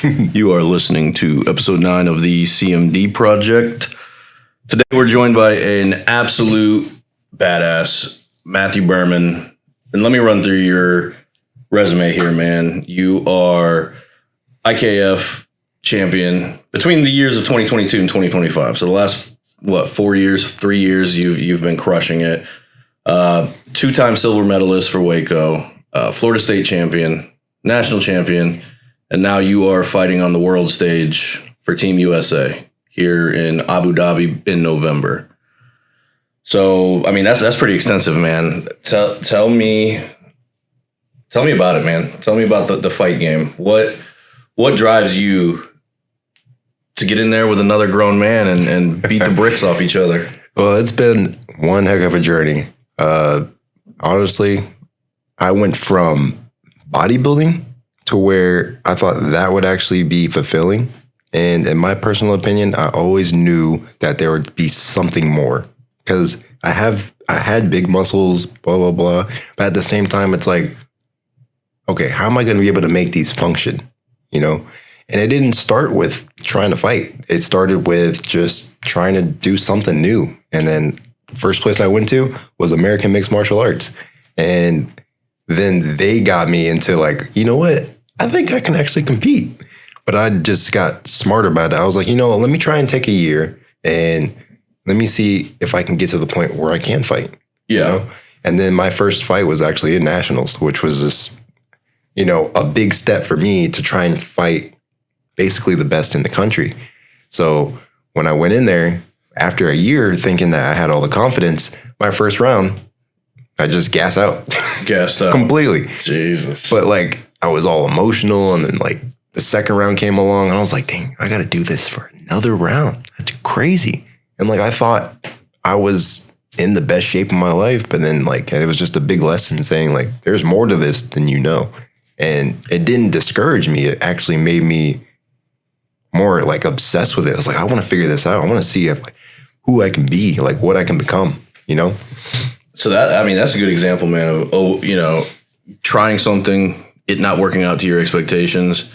You are listening to episode 9 of the CMD project. Today we're joined by an absolute badass, Matthew Behrman. And let me run through your resume here, man. You are IKF champion between the years of 2022 and 2025. So the last, 3 years, you've been crushing it. 2-time silver medalist for Waco, Florida State champion, national champion, and now you are fighting on the world stage for Team USA here in Abu Dhabi in November. So, I mean, that's pretty extensive, man. Tell me about it, man. Tell me about the fight game. What drives you to get in there with another grown man and beat the bricks off each other? Well, it's been one heck of a journey. Honestly, I went from bodybuilding to where I thought that would actually be fulfilling. And in my personal opinion, I always knew that there would be something more because I had big muscles, blah, blah, blah. But at the same time, it's like, okay, how am I going to be able to make these function? You know? And it didn't start with trying to fight. It started with just trying to do something new. And then first place I went to was American Mixed Martial Arts. And then they got me into like, you know what? I think I can actually compete. But I just got smarter about it. I was like, let me try and take a year and let me see if I can get to the point where I can fight. Yeah. You know? And then my first fight was actually in nationals, which was just, a big step for me to try and fight basically the best in the country. So when I went in there after a year thinking that I had all the confidence, my first round, I just gassed out completely. Jesus. But like I was all emotional. And then like the second round came along and I was like, dang, I got to do this for another round. That's crazy. And like, I thought I was in the best shape of my life, but then like, it was just a big lesson saying like, there's more to this than you know. And it didn't discourage me. It actually made me more like obsessed with it. I was like, I want to figure this out. I want to see who I can be, like what I can become, So that's a good example, man, of, trying something, it not working out to your expectations.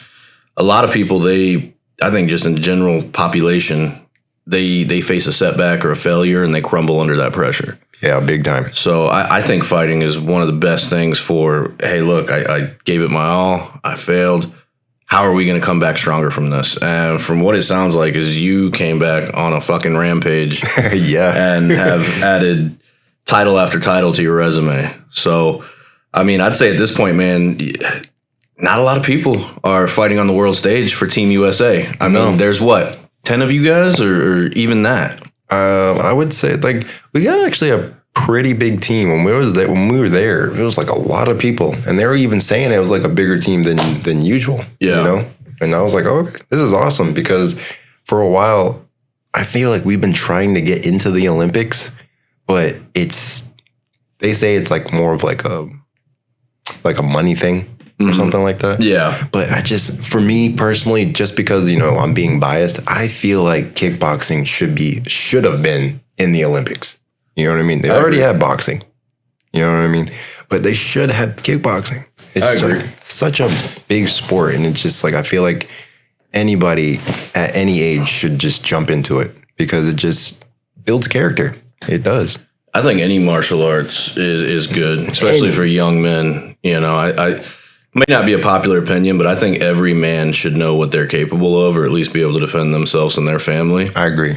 A lot of people, I think just in the general population, they face a setback or a failure and they crumble under that pressure. Yeah, big time. So I think fighting is one of the best things for, hey, look, I gave it my all. I failed. How are we going to come back stronger from this? And from what it sounds like is you came back on a fucking rampage. Yeah. And have added title after title to your resume. So, I mean, I'd say at this point, man, not a lot of people are fighting on the world stage for Team USA. I mean, there's 10 of you guys or even that? I would say like we got actually a pretty big team. When we were there, it was like a lot of people. And they were even saying it was like a bigger team than usual. Yeah. And I was like, oh, this is awesome because for a while, I feel like we've been trying to get into the Olympics, but they say it's like more of like a money thing or something like that. Yeah. But for me personally, just because, I'm being biased, I feel like kickboxing should have been in the Olympics. You know what I mean? They already have boxing. You know what I mean? But they should have kickboxing. It's such a big sport. And it's just like, I feel like anybody at any age should just jump into it because it just builds character. It does. I think any martial arts is good, especially for young men. I may not be a popular opinion, but I think every man should know what they're capable of or at least be able to defend themselves and their family. I agree.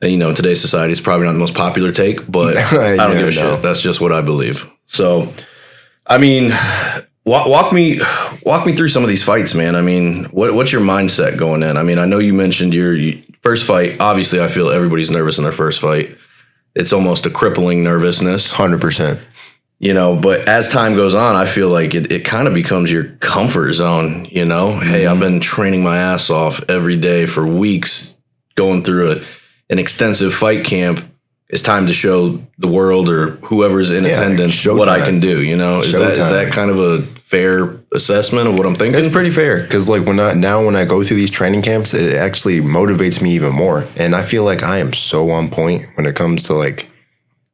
And, in today's society, it's probably not the most popular take, but I don't give a shit. That's just what I believe. So, I mean, walk me through some of these fights, man. I mean, what's your mindset going in? I mean, I know you mentioned your first fight. Obviously, I feel everybody's nervous in their first fight. It's almost a crippling nervousness. 100%. But as time goes on, I feel like it kind of becomes your comfort zone, Hey, I've been training my ass off every day for weeks, going through an extensive fight camp. It's time to show the world or whoever's in attendance what I can do, Is that kind of a fair assessment of what I'm thinking? It's pretty fair because like when I go through these training camps, it actually motivates me even more. And I feel like I am so on point when it comes to like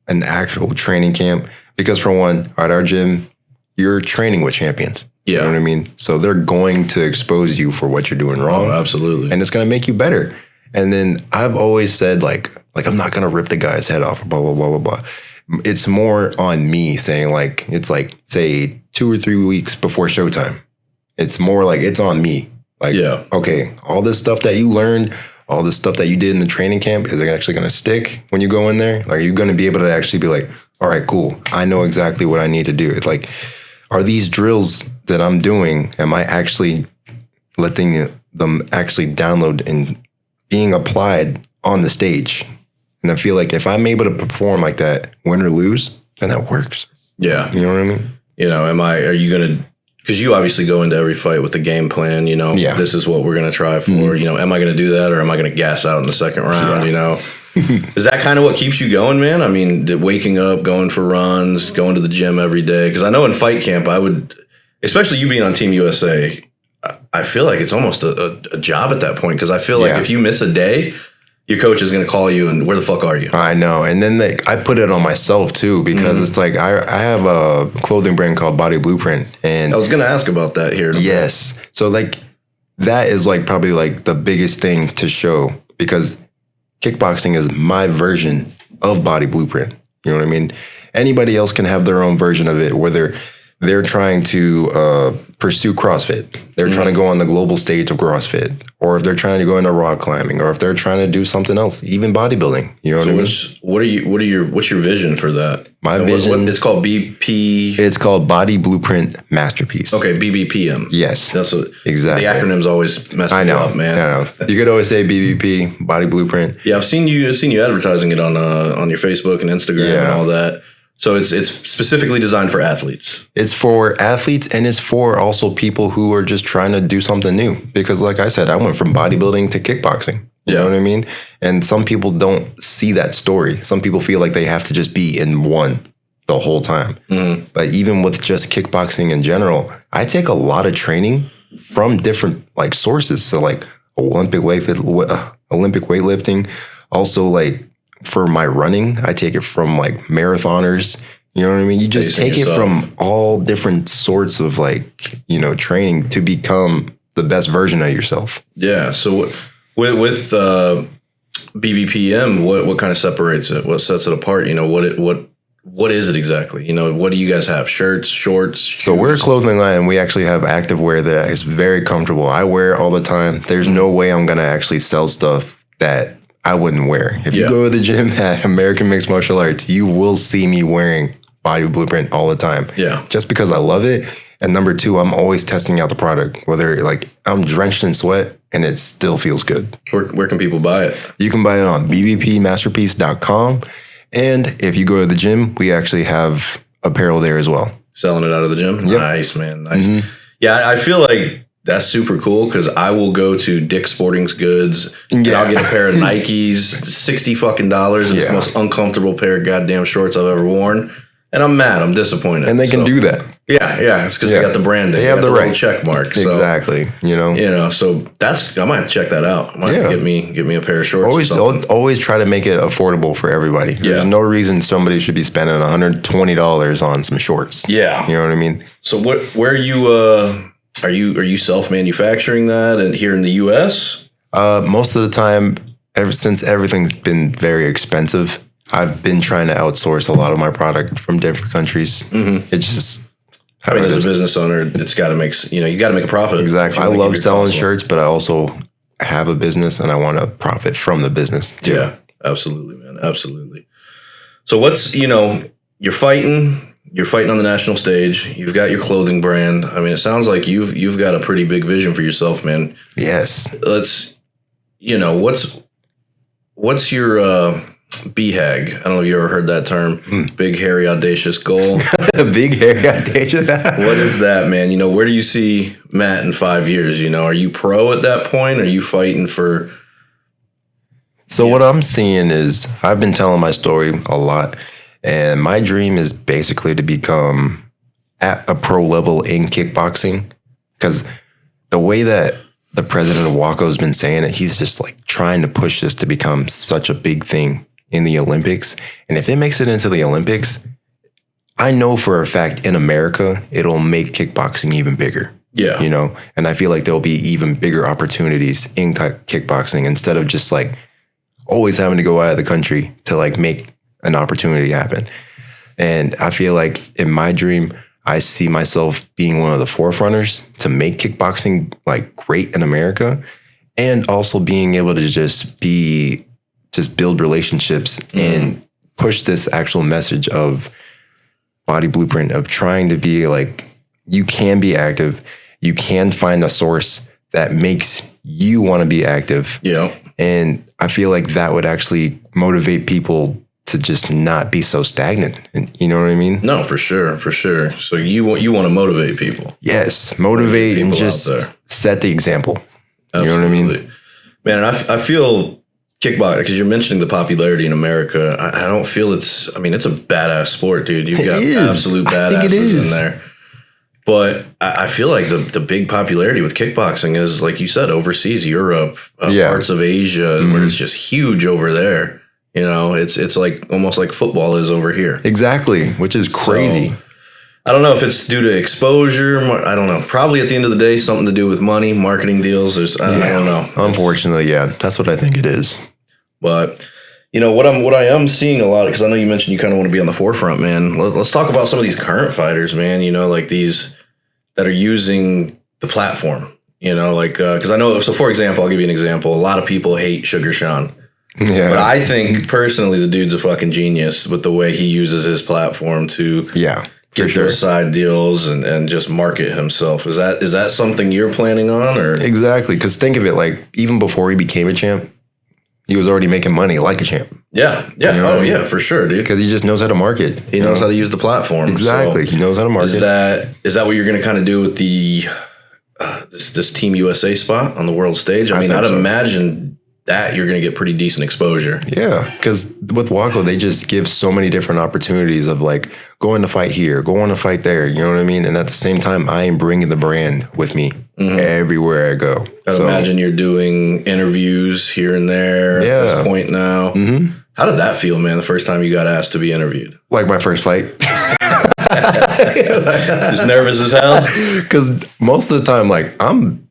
an actual training camp because for one, at our gym, you're training with champions. Yeah. You know what I mean? So they're going to expose you for what you're doing wrong. Oh, absolutely. And it's going to make you better. And then I've always said, like I'm not going to rip the guy's head off, blah, blah, blah, blah, blah. It's more on me saying, like, it's like, say, 2 or 3 weeks before showtime. It's more like it's on me. Like, Yeah. okay, all this stuff that you learned, all this stuff that you did in the training camp, is it actually going to stick when you go in there? Like, are you going to be able to actually be like, all right, cool, I know exactly what I need to do? It's like, are these drills that I'm doing, am I actually letting them actually download and being applied on the stage? And I feel like if I'm able to perform like that, win or lose, then that works. Yeah. You know what I mean? You know, are you going to, because you obviously go into every fight with a game plan, you know, this is what we're going to try for, you know, am I going to do that or am I going to gas out in the second round, you know? Is that kind of what keeps you going, man? I mean, waking up, going for runs, going to the gym every day? Because I know in fight camp, I would, especially you being on Team USA, I feel like it's almost a job at that point. Because I feel like if you miss a day, your coach is going to call you and where the fuck are you? I know. And then I put it on myself too, because it's like I have a clothing brand called Body Blueprint. And I was going to ask about that here. Yes. So like that is like probably like the biggest thing to show, because kickboxing is my version of Body Blueprint. You know what I mean? Anybody else can have their own version of it, whether they're trying to pursue CrossFit, they're trying to go on the global stage of CrossFit, or if they're trying to go into rock climbing, or if they're trying to do something else, even bodybuilding. You know what I mean? What's your vision for that? My vision. It's called BP. It's called Body Blueprint Masterpiece. Okay, BBPM. Yes, that's what, exactly. The acronyms always mess me up, man. I know. You could always say BBP, Body Blueprint. Yeah, I've seen you advertising it on your Facebook and Instagram and all that. So it's specifically designed for athletes. It's for athletes, and it's for also people who are just trying to do something new. Because like I said, I went from bodybuilding to kickboxing. You know what I mean? And some people don't see that story. Some people feel like they have to just be in one the whole time. But even with just kickboxing in general, I take a lot of training from different like sources. So like Olympic weightlifting, also like for my running, I take it from like marathoners. You know what I mean? You just take it from all different sorts of like, you know, training to become the best version of yourself. Yeah. So with BBPM, what kind of separates it? What sets it apart? You know, what is it exactly? You know, what do you guys have? Shirts, shorts, shoes? So we're a clothing line, and we actually have activewear that is very comfortable. I wear it all the time. There's no way I'm going to actually sell stuff that I wouldn't wear. If you go to the gym at American Mixed Martial Arts, you will see me wearing Body Blueprint all the time. Yeah. Just because I love it. And number two, I'm always testing out the product, whether like I'm drenched in sweat and it still feels good. Where can people buy it? You can buy it on bbpmasterpiece.com. And if you go to the gym, we actually have apparel there as well. Selling it out of the gym? Yep. Nice, man. Nice. Yeah, I feel like that's super cool because I will go to Dick's Sporting Goods and I'll get a pair of Nikes, $60 fucking, and it's the most uncomfortable pair of goddamn shorts I've ever worn. And I'm mad. I'm disappointed. And they can do that. Yeah. It's because they got the branding. They have the right check mark. So, exactly. You know. So I might check that out. I might have to get me a pair of shorts. Always try to make it affordable for everybody. There's no reason somebody should be spending $120 on some shorts. Yeah. You know what I mean? So where are you self-manufacturing that and here in the US? Most of the time, ever since everything's been very expensive, I've been trying to outsource a lot of my product from different countries. It's just, as a business owner, it's got to you got to make a profit. Exactly. I love selling shirts, but I also have a business and I want to profit from the business too. Yeah, absolutely, man. Absolutely. So you're fighting on the national stage. You've got your clothing brand. I mean, it sounds like you've got a pretty big vision for yourself, man. Yes. What's your BHAG? I don't know if you ever heard that term. Big, hairy, audacious goal. Big, hairy, audacious. What is that, man? Where do you see Matt in 5 years? Are you pro at that point? Are you fighting for? So what I'm seeing is I've been telling my story a lot. And my dream is basically to become at a pro level in kickboxing, because the way that the president of WACO has been saying it, he's just like trying to push this to become such a big thing in the Olympics. And if it makes it into the Olympics, I know for a fact in America, it'll make kickboxing even bigger. Yeah. You know, and I feel like there'll be even bigger opportunities in kickboxing instead of just like always having to go out of the country to like make an opportunity happen. And I feel like in my dream, I see myself being one of the forerunners to make kickboxing like great in America, and also being able to just build relationships and push this actual message of Body Blueprint, of trying to be like, you can be active. You can find a source that makes you want to be active. Yeah. And I feel like that would actually motivate people to just not be so stagnant. You know what I mean? No, for sure. For sure. So you want to motivate people. Yes. Motivate and people just out there. set the example. Absolutely. You know what I mean? Man, I feel kickboxing, because you're mentioning the popularity in America. I don't feel it's a badass sport, dude. You've got absolute badasses in there. But I feel like the big popularity with kickboxing is, like you said, overseas, Europe, parts of Asia, where it's just huge over there. You know, it's like almost like football is over here. Exactly, which is crazy. So, I don't know if it's due to exposure. I don't know. Probably at the end of the day, something to do with money, marketing deals. I don't know. Unfortunately, that's what I think it is. But you know what I am seeing a lot, because I know you mentioned you kind of want to be on the forefront, man. Let's talk about some of these current fighters, man. You know, like these that are using the platform. You know, like because I know. So, for example, I'll give you an example. A lot of people hate Sugar Sean. Yeah. But I think personally, the dude's a fucking genius with the way he uses his platform to get those side deals and just market himself. Is that something you're planning on, or? Exactly, because think of it, like even before he became a champ, he was already making money like a champ. Yeah. You know what I mean? For sure, dude. Because he just knows how to market. He knows how to use the platform. Exactly, So he knows how to market. Is that what you're going to kind of do with the this Team USA spot on the world stage? I mean, I'd imagine that you're going to get pretty decent exposure. Yeah, because with Waco, they just give so many different opportunities of like going to fight here, going to fight there. You know what I mean? And at the same time, I am bringing the brand with me everywhere I go. I imagine you're doing interviews here and there at this point now. Mm-hmm. How did that feel, man, the first time you got asked to be interviewed? Like my first fight. Just nervous as hell? Because most of the time, like I'm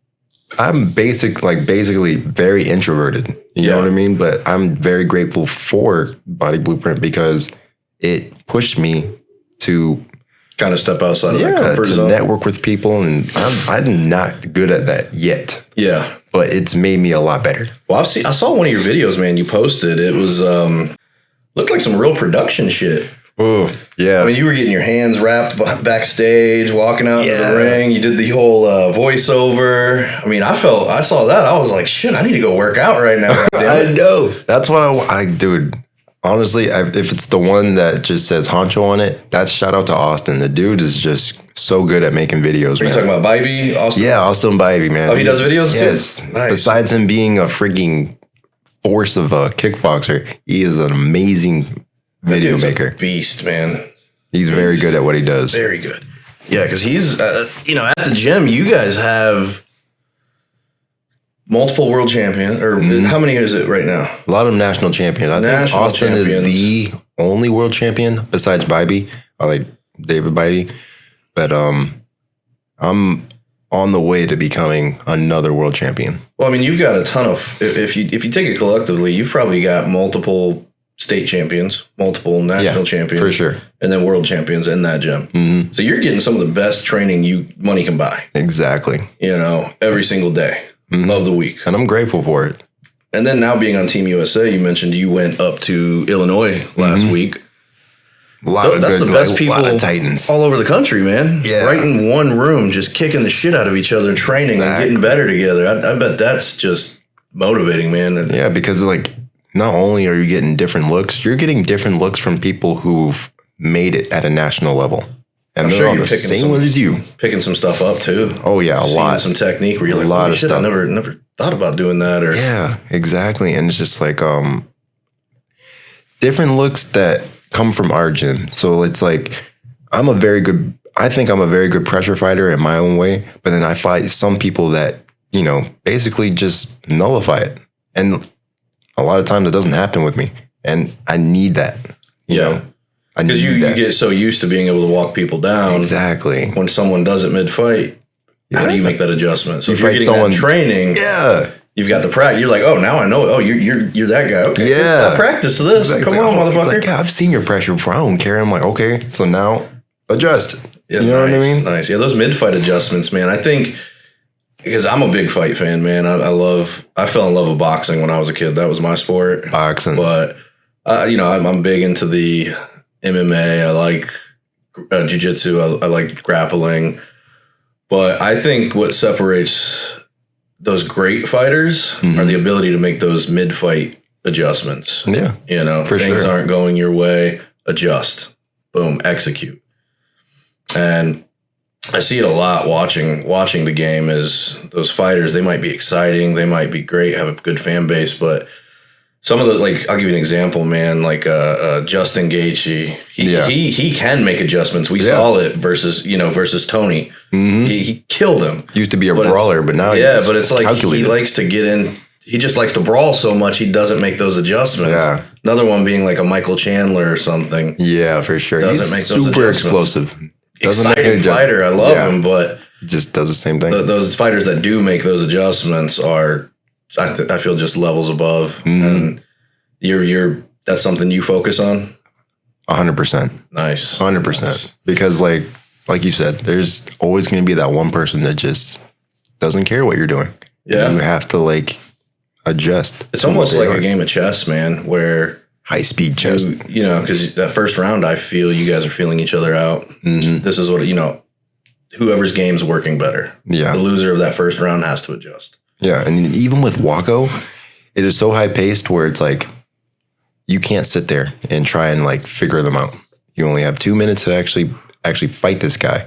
basically very introverted. You know what I mean? But I'm very grateful for Body Blueprint because it pushed me to kind of step outside of that comfort zone. Network with people, and I'm not good at that yet. Yeah. But it's made me a lot better. Well, I saw one of your videos, man, you posted. It was looked like some real production shit. Oh, yeah. I mean, you were getting your hands wrapped backstage, walking out into the ring. You did the whole voiceover. I mean, I saw that. I was like, shit, I need to go work out right now. I know. That's what I dude. Honestly, if it's the one that just says Honcho on it, that's shout out to Austin. The dude is just so good at making videos, man. Are you talking about Bybee, Austin? Yeah, Austin Bybee, man. Oh, he does videos too? Yes. Nice. Besides him being a freaking force of a kickboxer, he is an amazing video maker. A beast, man. He's very good at what he does. Very good. Yeah, because he's, at the gym, you guys have multiple world champions, or how many is it right now? A lot of national champions. I think Austin is the only world champion besides Bybee, like David Bybee. But I'm on the way to becoming another world champion. Well, I mean, you've got a ton of. If you take it collectively, you've probably got multiple state champions, multiple national champions, for sure, and then world champions in that gym. Mm-hmm. So you're getting some of the best training money can buy. Exactly. Every single day of the week, and I'm grateful for it. And then now being on Team USA, you mentioned you went up to Illinois last week. That's the best people, a lot of Titans all over the country, man. Yeah, right in one room, just kicking the shit out of each other, training and getting better together. I bet that's just motivating, man. Yeah, because like not only are you getting different looks, you're getting different looks from people who've made it at a national level, and I'm they're sure on you're the same as you. Picking some stuff up too. Oh yeah, a lot. Some technique where you're like, a lot of stuff. I never thought about doing that. Or yeah, exactly. And it's just like different looks that come from our gym. So it's like I think I'm a very good pressure fighter in my own way, but then I fight some people that, basically just nullify it. And a lot of times it doesn't happen with me. And I need that. You know? Because you get so used to being able to walk people down. Exactly. When someone does it mid-fight, how do you make that adjustment? So if you're getting someone, that training, you've got the practice. You're like, oh, now I know. Oh, you're that guy. Okay, I practice this. Exactly. Come on, motherfucker. Like, yeah, I've seen your pressure before. I don't care. I'm like, okay, so now adjust. Yeah, you know what I mean? Nice. Yeah, those mid-fight adjustments, man. I think because I'm a big fight fan, man. I fell in love with boxing when I was a kid. That was my sport. Boxing. But I'm big into the MMA. I like jiu-jitsu. I like grappling. But I think what separates those great fighters are the ability to make those mid-fight adjustments. Yeah. Things aren't going your way, adjust. Boom, execute. And I see it a lot watching the game is those fighters, they might be exciting, they might be great, have a good fan base, but some of the, like, I'll give you an example, man, like Justin Gaethje, he can make adjustments. We saw it versus Tony. He killed him. Used to be a brawler, but now but it's like he likes to get in. He just likes to brawl so much he doesn't make those adjustments. Yeah. Another one being like a Michael Chandler or something. Yeah, for sure. He's make those super explosive. Exciting fighter. I love him, but he just does the same thing. Those fighters that do make those adjustments are, I feel, just levels above. And that's something you focus on? 100%. Nice. 100%. Because like you said, there's always going to be that one person that just doesn't care what you're doing. Yeah. You have to adjust. It's almost like a game of chess, man, where high speed chess. Because that first round, I feel you guys are feeling each other out. This is what, whoever's game's working better. Yeah. The loser of that first round has to adjust. Yeah. And even with Waco, it is so high paced where it's like, you can't sit there and try and figure them out. You only have 2 minutes to actually fight this guy.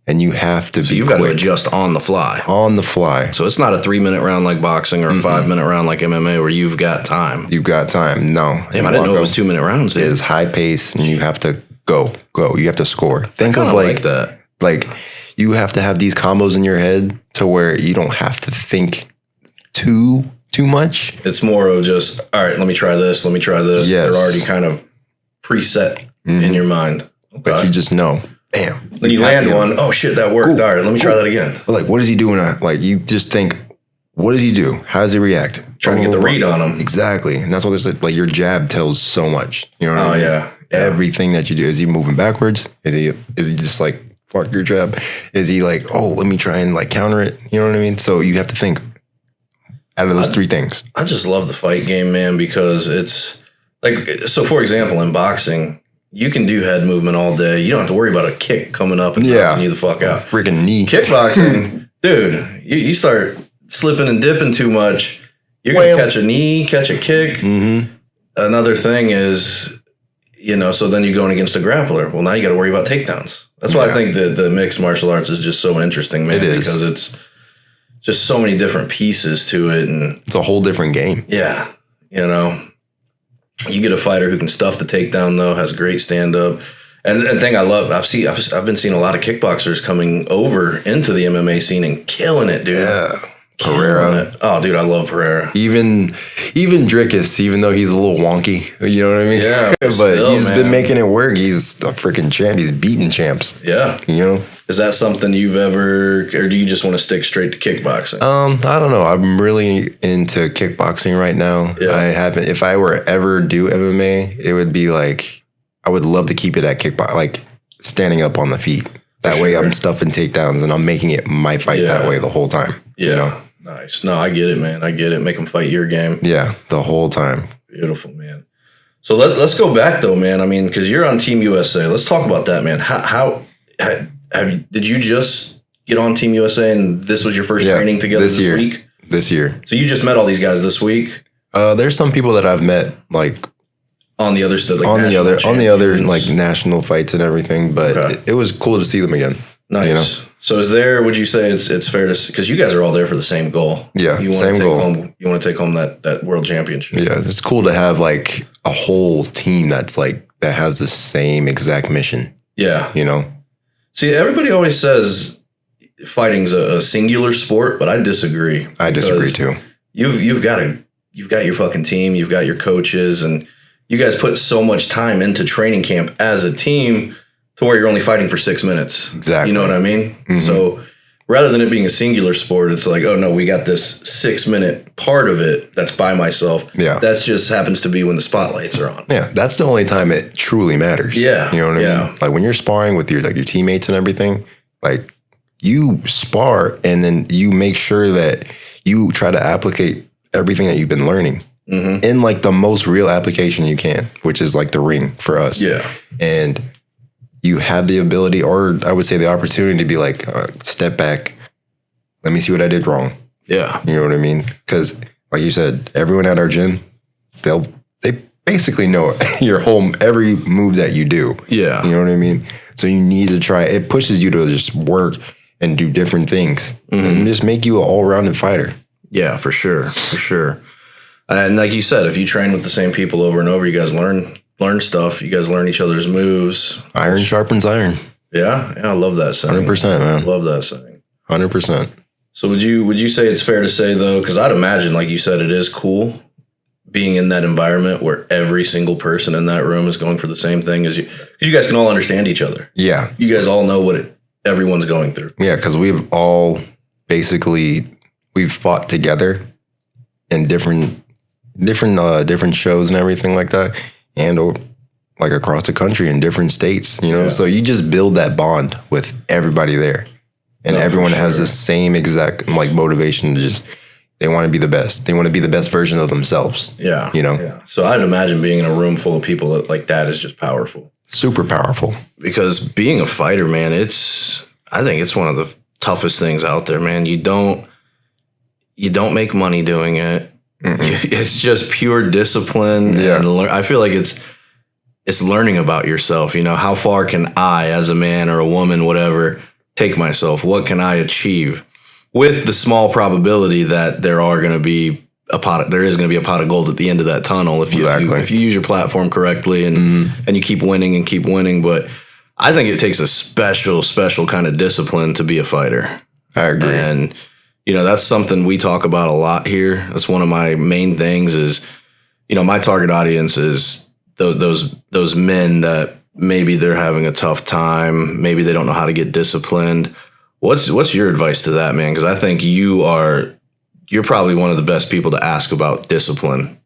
And you have to be you've got to adjust on the fly. On the fly. So it's not a 3-minute round like boxing or a 5-minute round like MMA where you've got time. You've got time. No. Damn, I didn't know it was 2-minute rounds. Dude. It is high pace and you have to go. You have to score. Think of like that. You have to have these combos in your head to where you don't have to think too much. It's more of just, all right, let me try this. Yes. They're already kind of preset in your mind. Okay. But you just know. Bam. Then you land one. Oh shit, that worked. Cool. All right, let me try that again. But what is he doing? You just think, what does he do? How does he react? Trying to get the read on him. Exactly. And that's what there's your jab tells so much. You know what I mean? Yeah. Everything that you do. Is he moving backwards? Is he just fuck your jab? Is he let me try and counter it? You know what I mean? So you have to think out of those 3 things. I just love the fight game, man, because it's so for example, in boxing, you can do head movement all day. You don't have to worry about a kick coming up and knocking you the fuck out. Freaking knee. Kickboxing, dude, you start slipping and dipping too much, you're going to catch a knee, catch a kick. Another thing is, so then you're going against a grappler. Well, now you got to worry about takedowns. That's why I think the mixed martial arts is just so interesting, man. Because it's just so many different pieces to it. And it's a whole different game. Yeah. You get a fighter who can stuff the takedown, though, has great stand-up. And the thing I love, I've been seeing a lot of kickboxers coming over into the MMA scene and killing it, dude. Yeah. Pereira. Oh, dude, I love Pereira. Even Drickus, even though he's a little wonky, you know what I mean? Yeah. But still, he's been making it work. He's a freaking champ. He's beating champs. Yeah. Is that something you've ever, or do you just want to stick straight to kickboxing? I don't know. I'm really into kickboxing right now. Yeah. If I were ever do MMA, it would be I would love to keep it at kickboxing, standing up on the feet. That way I'm stuffing takedowns and I'm making it my fight that way the whole time. Yeah. Nice. No, I get it, man. I get it. Make them fight your game. Yeah, the whole time. Beautiful, man. So let's go back though, man. I mean, because you're on Team USA. Let's talk about that, man. How did you just get on Team USA and this was your first training together this week? This year. So you just met all these guys this week? There's some people that I've met on the other stuff, on the other national fights and everything, but it was cool to see them again. Nice. So would you say it's fair to, because you guys are all there for the same goal. Yeah, same goal. You want to take home that world championship. Yeah, it's cool to have a whole team that's that has the same exact mission. Yeah. See, everybody always says fighting's a singular sport, but I disagree. I disagree too. You've got your fucking team, you've got your coaches, and you guys put so much time into training camp as a team to where you're only fighting for 6 minutes. Exactly. You know what I mean? Mm-hmm. So rather than it being a singular sport, it's like, oh no, we got this 6-minute part of it that's by myself. Yeah. That just happens to be when the spotlights are on. Yeah. That's the only time it truly matters. Yeah. You know what I mean? Like when you're sparring with your teammates and everything, like you spar and then you make sure that you try to applicate everything that you've been learning in like the most real application you can, which is like the ring for us. Yeah. And you have the ability, or I would say the opportunity to be like, step back. Let me see what I did wrong. Yeah. You know what I mean? Because like you said, everyone at our gym, they basically know every move that you do. Yeah. You know what I mean? So you need to try, it pushes you to just work and do different things and just make you an all-rounded fighter. Yeah, for sure. For sure. And like you said, if you train with the same people over and over, you guys learn stuff. You guys learn each other's moves. Iron sharpens iron. Yeah. Yeah. I love that saying. 100%, man. Love that saying. 100%. So would you say it's fair to say though, because I'd imagine, like you said, it is cool being in that environment where every single person in that room is going for the same thing as you, because you guys can all understand each other. Yeah. You guys all know what everyone's going through. Yeah, because we've all we've fought together in different shows and everything like that, and like across the country in different states, you know. Yeah. So you just build that bond with everybody there, and everyone has the same exact like motivation to just, they want to be the best. They want to be the best version of themselves. Yeah, you know. Yeah. So I'd imagine being in a room full of people like that is just powerful. Super powerful. Because being a fighter, man, I think it's one of the toughest things out there, man. You don't make money doing it. It's just pure discipline. Yeah. And I feel like it's learning about yourself. You know, how far can I, as a man or a woman, whatever, take myself? What can I achieve? With the small probability that there is going to be a pot of gold at the end of that tunnel if you use your platform correctly and you keep winning. But I think it takes a special kind of discipline to be a fighter. I agree. And you know, that's something we talk about a lot here. That's one of my main things is, you know, my target audience is those men that maybe they're having a tough time. Maybe they don't know how to get disciplined. What's your advice to that, man? Because I think you're probably one of the best people to ask about discipline.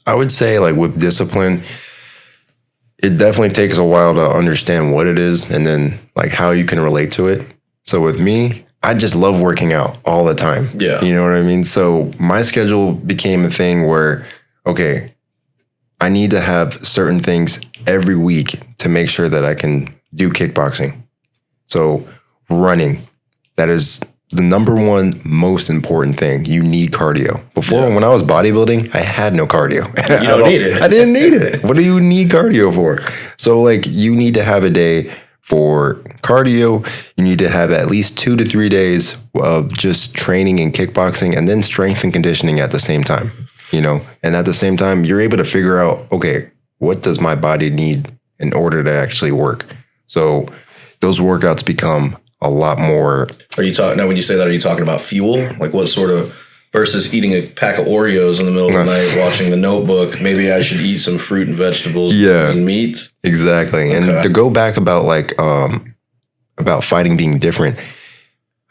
I would say, like, with discipline, it definitely takes a while to understand what it is and then like how you can relate to it. So with me, I just love working out all the time. Yeah. You know what I mean? So my schedule became a thing where, okay, I need to have certain things every week to make sure that I can do kickboxing. So running, that is the number one most important thing. You need cardio. Before, when I was bodybuilding, I had no cardio. You don't need it. I didn't need it. What do you need cardio for? So like you need to have a day for cardio. You need to have at least 2 to 3 days of just training and kickboxing and then strength and conditioning at the same time, you know? And at the same time, you're able to figure out, okay, what does my body need in order to actually work? So those workouts become a lot more. Are you talking now? When you say that, are you talking about fuel? Like what sort of, versus eating a pack of Oreos in the middle of the night, watching The Notebook? Maybe I should eat some fruit and vegetables, and meat. Exactly. Okay. And to go back about like about fighting being different,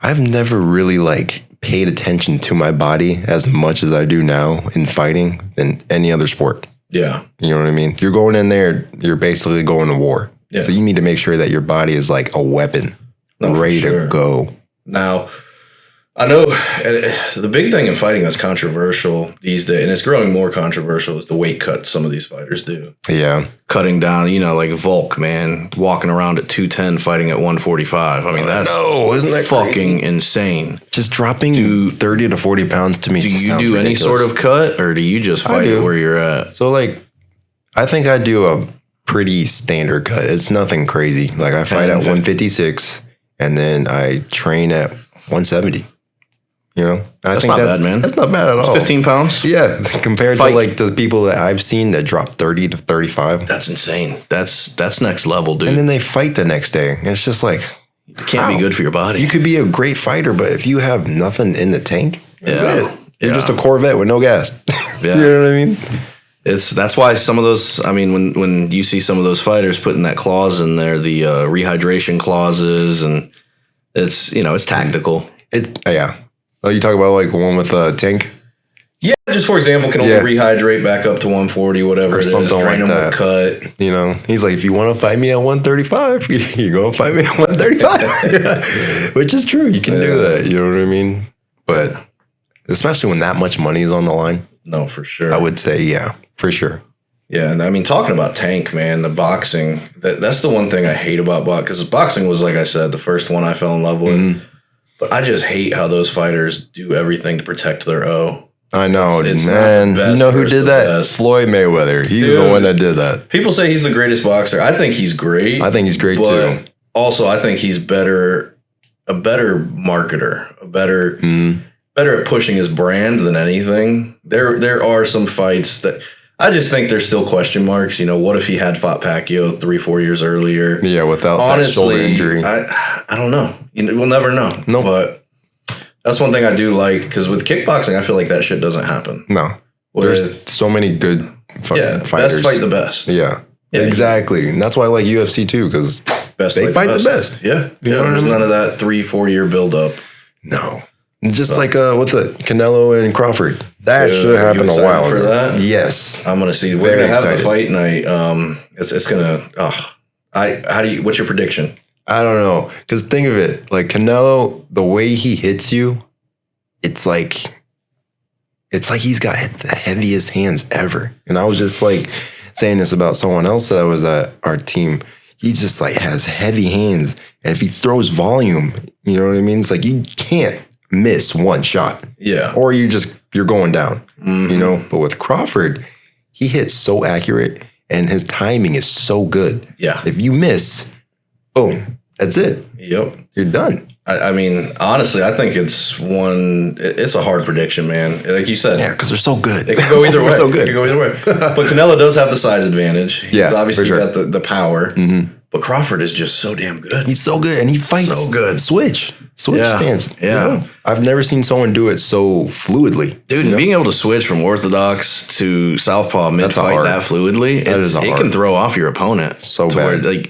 I've never really like paid attention to my body as much as I do now in fighting than any other sport. Yeah. You know what I mean? You're going in there, you're basically going to war. Yeah. So you need to make sure that your body is like a weapon. Ready to go. Now, I know the big thing in fighting that's controversial these days, and it's growing more controversial, is the weight cuts some of these fighters do. Yeah. Cutting down, you know, like Volk, man, walking around at 210, fighting at 145. I mean, isn't that fucking insane? Just dropping 30 to 40 pounds to me. Do you do any sort of cut, or do you just fight where you're at? So, like, I think I do a pretty standard cut. It's nothing crazy. Like, I fight at 156. And then I train at 170. You know, that's not bad, man. That's not bad at all. 15 pounds. Yeah, compared to like the people that I've seen that drop 30 to 35. That's insane. That's next level, dude. And then they fight the next day. It's just like, it can't be good for your body. You could be a great fighter, but if you have nothing in the tank, that's it. You're just a Corvette with no gas. You know what I mean? That's why some of those. I mean, when you see some of those fighters putting that clause in there, the rehydration clauses, and it's it's tactical. Yeah. Oh, you talk about like one with Tank. Yeah, just for example, can only rehydrate back up to 140, whatever or it is. Something Train like them that. with cut. He's like, if you want to fight me at 135, you're going to fight me at 135. Which is true. You can do that. You know what I mean? But especially when that much money is on the line. No, for sure. I would say, yeah, for sure. Yeah, and I mean, talking about Tank, man, the boxing, that's the one thing I hate about boxing. Because boxing was, like I said, the first one I fell in love with. Mm-hmm. But I just hate how those fighters do everything to protect their O. I know, man. You know who did that? Best. Floyd Mayweather. He's the one that did that. People say he's the greatest boxer. I think he's great. I think he's great too. Also, I think he's a better marketer, better at pushing his brand than anything. There are some fights that I just think there's still question marks. What if he had fought Pacquiao 3-4 years earlier? Yeah, without that shoulder injury. I don't know. We'll never know. No, but. That's one thing I do like, because with kickboxing, I feel like that shit doesn't happen. No. There's so many good fighters. Best fight the best. Yeah exactly. And that's why I like UFC too, because they fight the best. Yeah. There's none of that 3-4 year buildup. No. Just like, what's it? Canelo and Crawford. That should have happened a while ago. That? Yes. I'm going to see. We're going to have the fight night. It's going to, what's your prediction? I don't know. Because think of it, like Canelo, the way he hits you, it's like he's got the heaviest hands ever. And I was just like saying this about someone else that was at our team. He just like has heavy hands. And if he throws volume, you know what I mean? It's like you can't miss one shot. Yeah. Or you're going down, But with Crawford, he hits so accurate and his timing is so good. Yeah. If you miss, boom. That's it. Yep. You're done. I mean, honestly, I think it's a hard prediction, man. Like you said. Yeah, because they're so good. It can go either way. So good. It can go either way. But Canelo does have the size advantage. He's obviously got the power. Mm-hmm. But Crawford is just so damn good. He's so good. And he fights so good. Switch stance. Yeah. I've never seen someone do it so fluidly. Dude, and being able to switch from orthodox to southpaw mid-fight that fluidly, it can throw off your opponent. So bad. Where,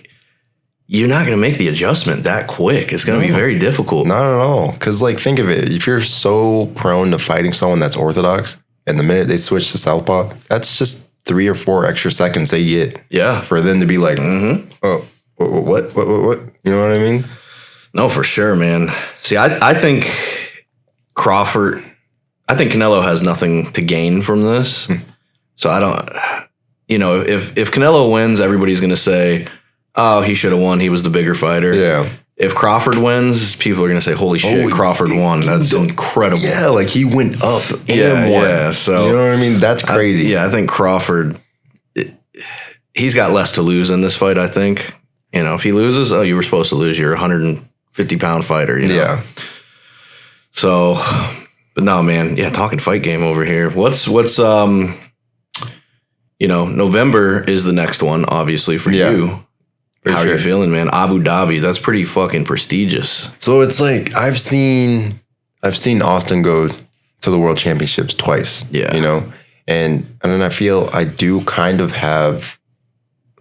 you're not going to make the adjustment that quick. It's going to be very difficult. Not at all. Because, think of it. If you're so prone to fighting someone that's orthodox, and the minute they switch to southpaw, that's just 3 or 4 extra seconds they get. Yeah. For them to be like, oh, what? You know what I mean? No, for sure, man. See, I think Canelo has nothing to gain from this. So I don't, if Canelo wins, everybody's going to say, oh, he should have won. He was the bigger fighter. Yeah. If Crawford wins, people are going to say, holy shit, Crawford won. That's incredible. Yeah, he went up and won. Yeah, so. You know what I mean? That's crazy. I think Crawford, he's got less to lose in this fight, I think. If he loses, you were supposed to lose. You're a 150-pound fighter, Yeah. So, but no, man. Yeah, talking fight game over here. What's November is the next one, obviously, for you. How are you feeling, man? Abu Dhabi, that's pretty fucking prestigious. So it's like I've seen Austin go to the World Championships twice. Yeah. And then I feel I do kind of have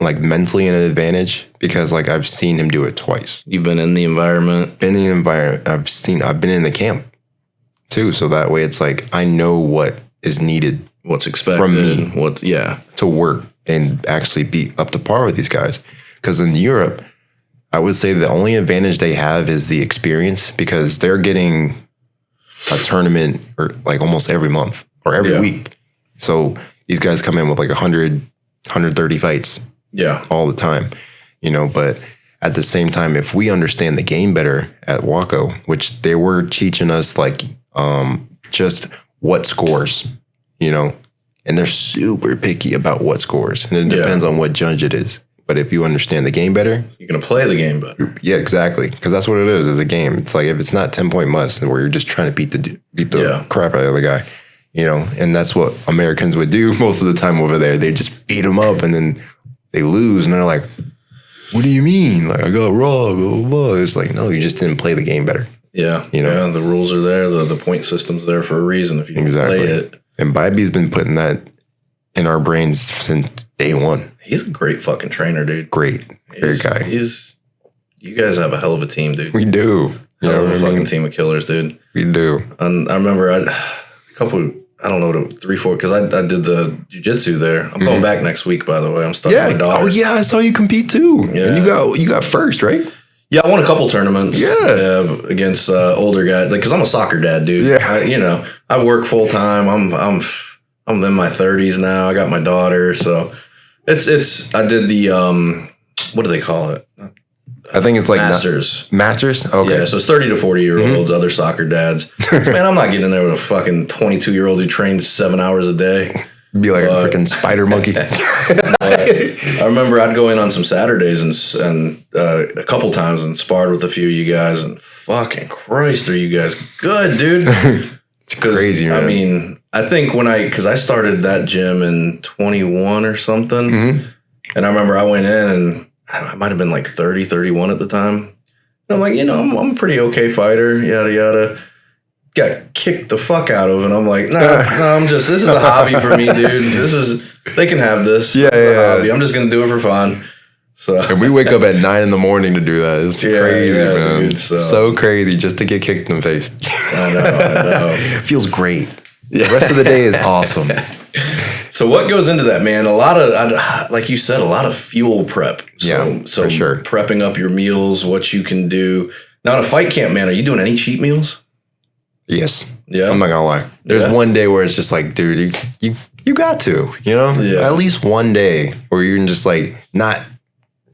mentally an advantage because I've seen him do it twice. You've been in the environment. I've been in the camp too. So that way it's I know what is needed. What's expected from me. To work and actually be up to par with these guys. Because in Europe, I would say the only advantage they have is the experience because they're getting a tournament or almost every month or every week. So these guys come in with 100, 130 fights all the time, but at the same time, if we understand the game better at Waco, which they were teaching us just what scores, and they're super picky about what scores. And it depends on what judge it is. But if you understand the game better, you're going to play the game better. Yeah, exactly. Because that's what it is a game. It's if it's not 10-point must, where you're just trying to beat the crap out of the guy, and that's what Americans would do most of the time over there. They just beat them up and then they lose. And they're like, what do you mean? I got raw, blah, blah, blah. It's no, you just didn't play the game better. Yeah. Yeah, the rules are there. The point system's there for a reason if you play it. And Bibby's been putting that in our brains since day one. He's a great fucking trainer, dude. Great guy. You guys have a hell of a team, dude. We do. You know, a fucking team of killers, dude. We do. And I remember I don't know, 3, 4, because I did the jiu-jitsu there. I'm going back next week, by the way. I'm starting my daughter. Oh yeah, I saw you compete too. Yeah. And you got first, right? Yeah, I won a couple tournaments. Yeah, against older guys. Like, cause I'm a soccer dad, dude. Yeah, I work full time. I'm in my 30s now. I got my daughter, so it's. I did the what do they call it? I think it's like Masters. Masters? Okay. Yeah, so it's 30 to 40 year olds, other soccer dads. So, man, I'm not getting in there with a fucking 22-year-old who trains 7 hours a day. Be like a freaking spider monkey. I remember I'd go in on some Saturdays and a couple times and sparred with a few of you guys, and fucking Christ, are you guys good, dude? It's crazy, man. I mean, I think because I started that gym in 21 or something, and I remember I went in and I might have been like 30, 31 at the time. And I'm like, I'm a pretty okay fighter, yada, yada. Got kicked the fuck out of, and I'm like, no, this is a hobby for me, dude. They can have this. Yeah. Hobby. I'm just going to do it for fun. So, and we wake up at 9 in the morning to do that. It's crazy, man. Dude, so crazy just to get kicked in the face. I know. Feels great. The rest of the day is awesome. So what goes into that, man? A lot of, like you said, a lot of fuel prep. So for sure. Prepping up your meals, what you can do. Now, in a fight camp, man, are you doing any cheat meals? Yes. Yeah. I'm not gonna lie. There's one day where it's just like, dude, you got to, at least one day where you can just like not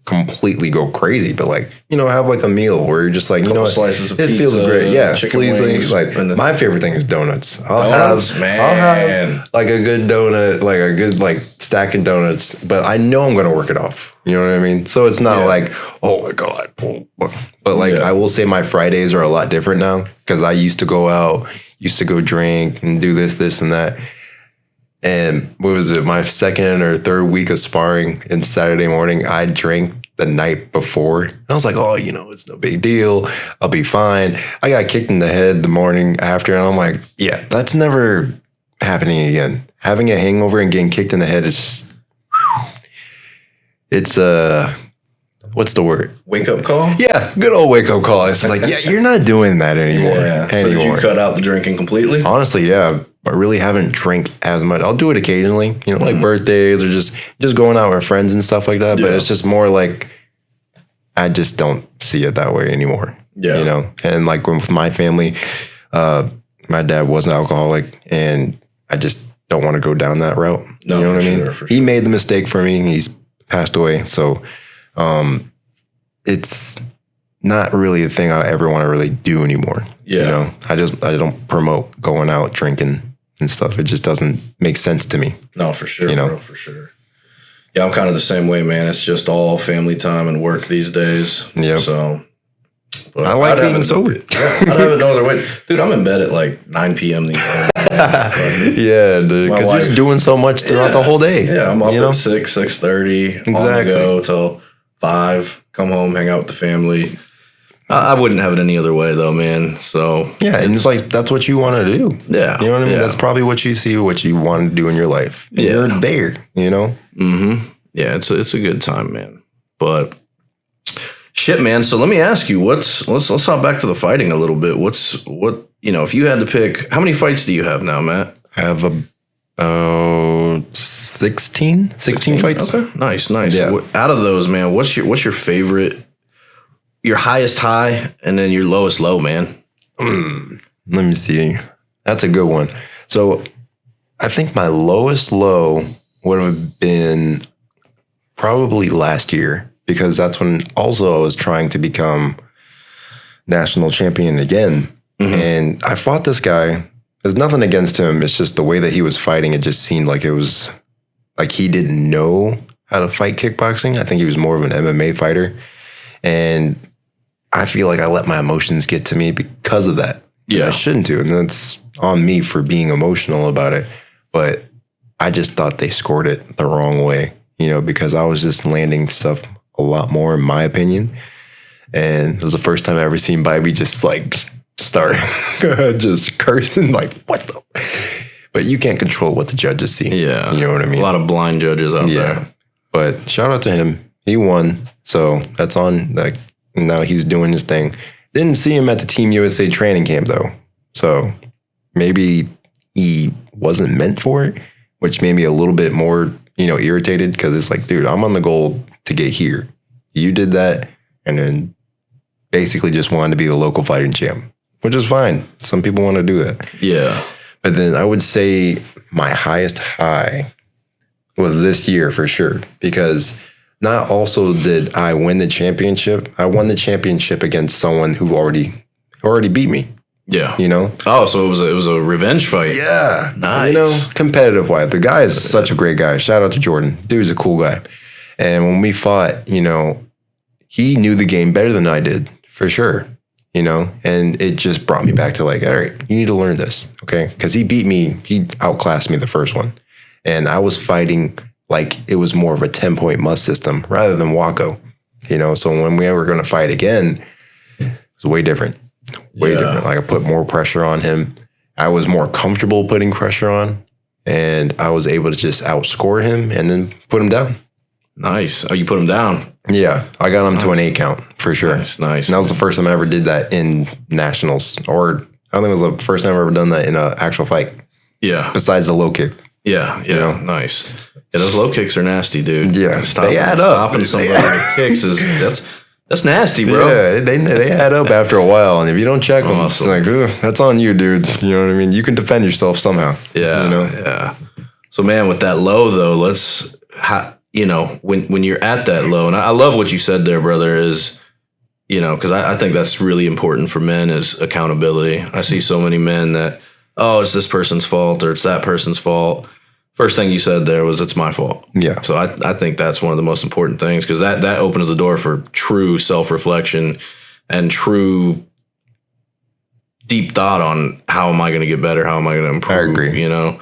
completely go crazy, but like, have like a meal where you're just like, slices of pizza, feels great. Yeah. Wings, like my favorite thing is donuts. I'll have like a good donut, like a good like stack of donuts, but I know I'm gonna work it off. You know what I mean? So it's not like, oh my God. But like, I will say my Fridays are a lot different now because I used to go out, used to go drink and do this and that. And what was it? My second or third week of sparring in Saturday morning, I drank the night before. And I was like, oh, it's no big deal. I'll be fine. I got kicked in the head the morning after. And I'm like, yeah, that's never happening again. Having a hangover and getting kicked in the head is it's what's the word? Wake up call? Yeah, good old wake up call. It's like, yeah, you're not doing that anymore. Yeah. So did you cut out the drinking completely? Honestly, yeah. I really haven't drank as much. I'll do it occasionally, like birthdays or just going out with friends and stuff like that. But it's just more like I just don't see it that way anymore. Yeah. And like with my family, my dad was an alcoholic, and I just don't want to go down that route. No, you know what I mean? Sure. He made the mistake for me. He's passed away. So it's not really a thing I ever want to really do anymore. Yeah. I don't promote going out drinking and stuff. It just doesn't make sense to me. No, for sure, bro, for sure. Yeah, I'm kind of the same way, man. It's just all family time and work these days. Yeah. So I like being sober. Yeah, I'd have it no other way. Dude, I'm in bed at like 9 p.m. these days. Yeah, dude. Because you're just doing so much throughout the whole day. Yeah, I'm up at 6, 6:30. Exactly. On the go till 5. Come home, hang out with the family. I wouldn't have it any other way, though, man. So yeah, and it's like that's what you want to do. Yeah, you know what I mean. That's probably what you see, what you want to do in your life. And you're there. Mm-hmm. Yeah, it's a good time, man. But shit, man. So let me ask you, let's hop back to the fighting a little bit. If you had to pick, how many fights do you have now, Matt? I have about 16 fights. Okay, nice. Yeah. Out of those, man, what's your favorite? Your highest high and then your lowest low, man. Let me see. That's a good one. So I think my lowest low would have been probably last year, because that's when also I was trying to become national champion again. Mm-hmm. And I fought this guy. There's nothing against him. It's just the way that he was fighting. It just seemed like it was like he didn't know how to fight kickboxing. I think he was more of an MMA fighter. And I feel like I let my emotions get to me because of that. Yeah. I shouldn't do. And that's on me for being emotional about it. But I just thought they scored it the wrong way, because I was just landing stuff a lot more, in my opinion. And it was the first time I ever seen Bybee just like start just cursing, like, what the? But you can't control what the judges see. Yeah. You know what I mean? A lot of blind judges out there. But shout out to him. He won. So that's on, like, now he's doing his thing. Didn't see him at the Team USA training camp, though. So maybe he wasn't meant for it, which made me a little bit more, irritated, because it's like, dude, I'm on the goal to get here. You did that, and then basically just wanted to be the local fighting champ, which is fine. Some people want to do that. Yeah. But then I would say my highest high was this year for sure, because not also did I win the championship, I won the championship against someone who already beat me. Yeah. Oh, so it was a revenge fight. Yeah. Nice. Competitive wise. The guy is such a great guy. Shout out to Jordan. Dude's a cool guy. And when we fought, he knew the game better than I did, for sure. And it just brought me back to, like, all right, you need to learn this, okay? Because he beat me, he outclassed me the first one. And I was fighting like it was more of a 10-point must system rather than Waco, So when we were going to fight again, it was way different. Way different. Like, I put more pressure on him. I was more comfortable putting pressure on, and I was able to just outscore him and then put him down. Nice. Oh, you put him down? Yeah, I got him to an 8 count for sure. Nice. And that was the first time I ever did that in nationals, or I think it was the first time I ever done that in an actual fight. Yeah. Besides the low kick. Yeah. Nice. Yeah, those low kicks are nasty, dude. Yeah, they add up. Stopping somebody with kicks that's nasty, bro. Yeah, they add up after a while, and if you don't check them, it's like, that's on you, dude. You know what I mean? You can defend yourself somehow. Yeah, yeah. So, man, with that low though, when you're at that low, and I love what you said there, brother, is, because I think that's really important for men, is accountability. I see so many men that, it's this person's fault or it's that person's fault. First thing you said there was, it's my fault. Yeah. So I think that's one of the most important things, because that opens the door for true self-reflection and true deep thought on how am I going to get better? How am I going to improve? I agree.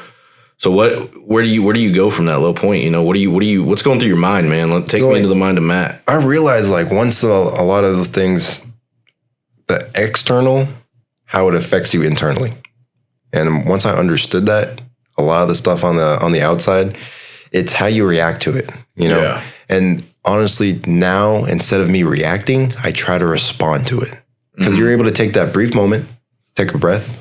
So where do you go from that low point? What's going through your mind, man? Take me into the mind of Matt. I realized, like, once a lot of those things, the external, how it affects you internally. And once I understood that, a lot of the stuff on the outside, it's how you react to it, Yeah. And honestly, now, instead of me reacting, I try to respond to it, because you're able to take that brief moment, take a breath,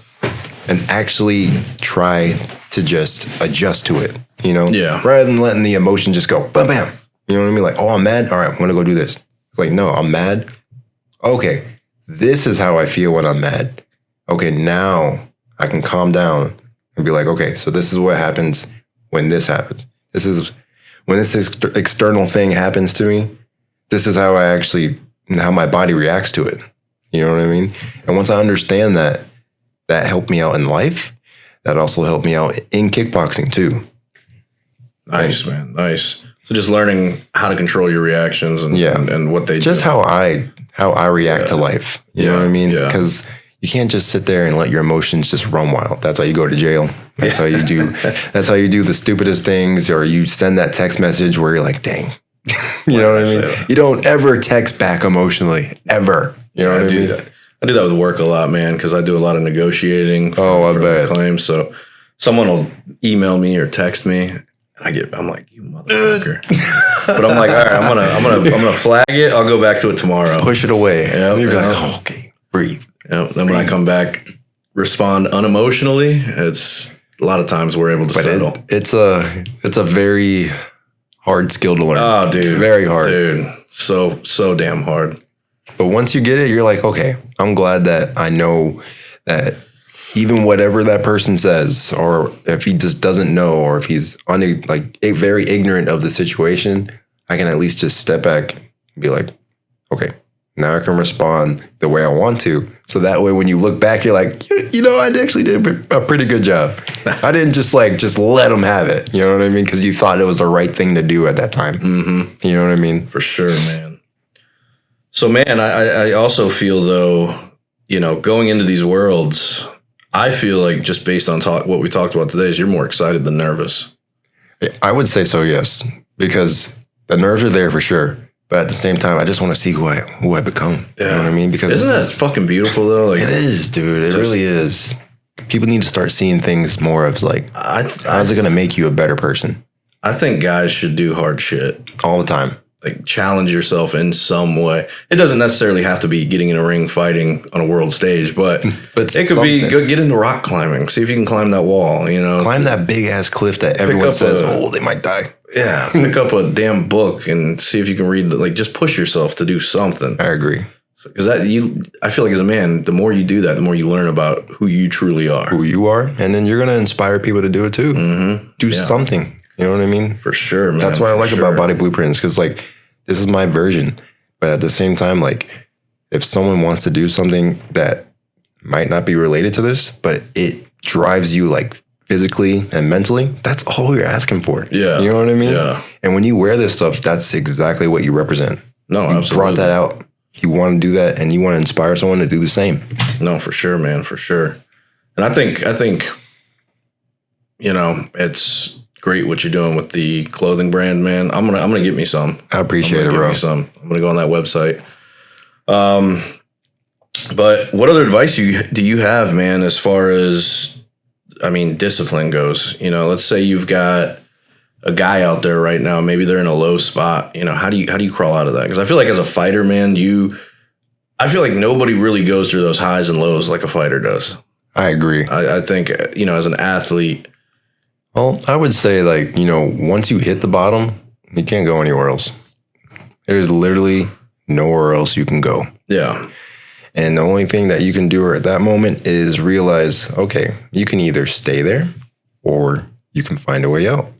and actually try to just adjust to it, Yeah. rather than letting the emotion just go bam, bam. You know what I mean? Like, oh, I'm mad. All right, I'm going to go do this. It's like, no, I'm mad. Okay, this is how I feel when I'm mad. Okay, now I can calm down and be like, okay, so this is what happens when this happens. This is when this external thing happens to me. This is how how my body reacts to it. You know what I mean? And once I understand that helped me out in life. That also helped me out in kickboxing too. Nice, man. Nice. So just learning how to control your reactions and what they just do. how I react to life. You know what I mean? Because you can't just sit there and let your emotions just run wild. That's how you go to jail. That's how you do. That's how you do the stupidest things, or you send that text message where you're like, "Dang," you know what I mean? You don't ever text back emotionally, ever. You know what I mean? I do that with work a lot, man, because I do a lot of negotiating. I bet. Claims. So someone will email me or text me, and I'm like, you motherfucker. But I'm like, all right, I'm gonna flag it. I'll go back to it tomorrow. Push it away. Yep, You'll be like, oh, okay, breathe. Then when I come back, respond unemotionally. It's a lot of times we're able to settle. It's a very hard skill to learn. Oh, dude, very hard, dude. So damn hard. But once you get it, you're like, okay, I'm glad that I know that even whatever that person says, or if he just doesn't know, or if he's very ignorant of the situation, I can at least just step back and be like, okay, now I can respond the way I want to. So that way, when you look back, you're like, I actually did a pretty good job. I didn't just let them have it. You know what I mean? Because you thought it was the right thing to do at that time. Mm-hmm. You know what I mean? For sure, man. So, man, I also feel, though, going into these worlds, I feel like, just based on what we talked about today, is you're more excited than nervous. I would say so, yes, because the nerves are there for sure. But at the same time, I just want to see who I become. Yeah. You know what I mean? Because isn't that fucking beautiful, though? It is, dude. It really is. People need to start seeing things more of like, how's it going to make you a better person? I think guys should do hard shit all the time. Like challenge yourself in some way. It doesn't necessarily have to be getting in a ring, fighting on a world stage, but it could be go get into rock climbing. See if you can climb that wall. Climb that big ass cliff that everyone says, they might die. Yeah, pick up a damn book and see if you can read. Just push yourself to do something. I agree. Because I feel like as a man, the more you do that, the more you learn about who you truly are. Who you are, and then you're gonna inspire people to do it too. Mm-hmm. Do something. You know what I mean? For sure, man. That's what I like about Body Blueprints, because like this is my version, but at the same time, like if someone wants to do something that might not be related to this, but it drives you like physically and mentally, that's all you're asking for. Yeah, you know what I mean? Yeah. And when you wear this stuff, that's exactly what you represent. No, you absolutely. brought that out. You want to do that, and you want to inspire someone to do the same. No, for sure, man, for sure. And I think it's great what you're doing with the clothing brand, man. I'm gonna get me some. I appreciate it, bro. I'm gonna go on that website. But what other advice do you have, man, as far as discipline goes? Let's say you've got a guy out there right now, maybe they're in a low spot. How do you crawl out of that? Because I feel like as a fighter, man, I feel like nobody really goes through those highs and lows like a fighter does. I agree. I think as an athlete. Well, I would say like, once you hit the bottom, you can't go anywhere else. There's literally nowhere else you can go. Yeah. And the only thing that you can do at that moment is realize, okay, you can either stay there or you can find a way out.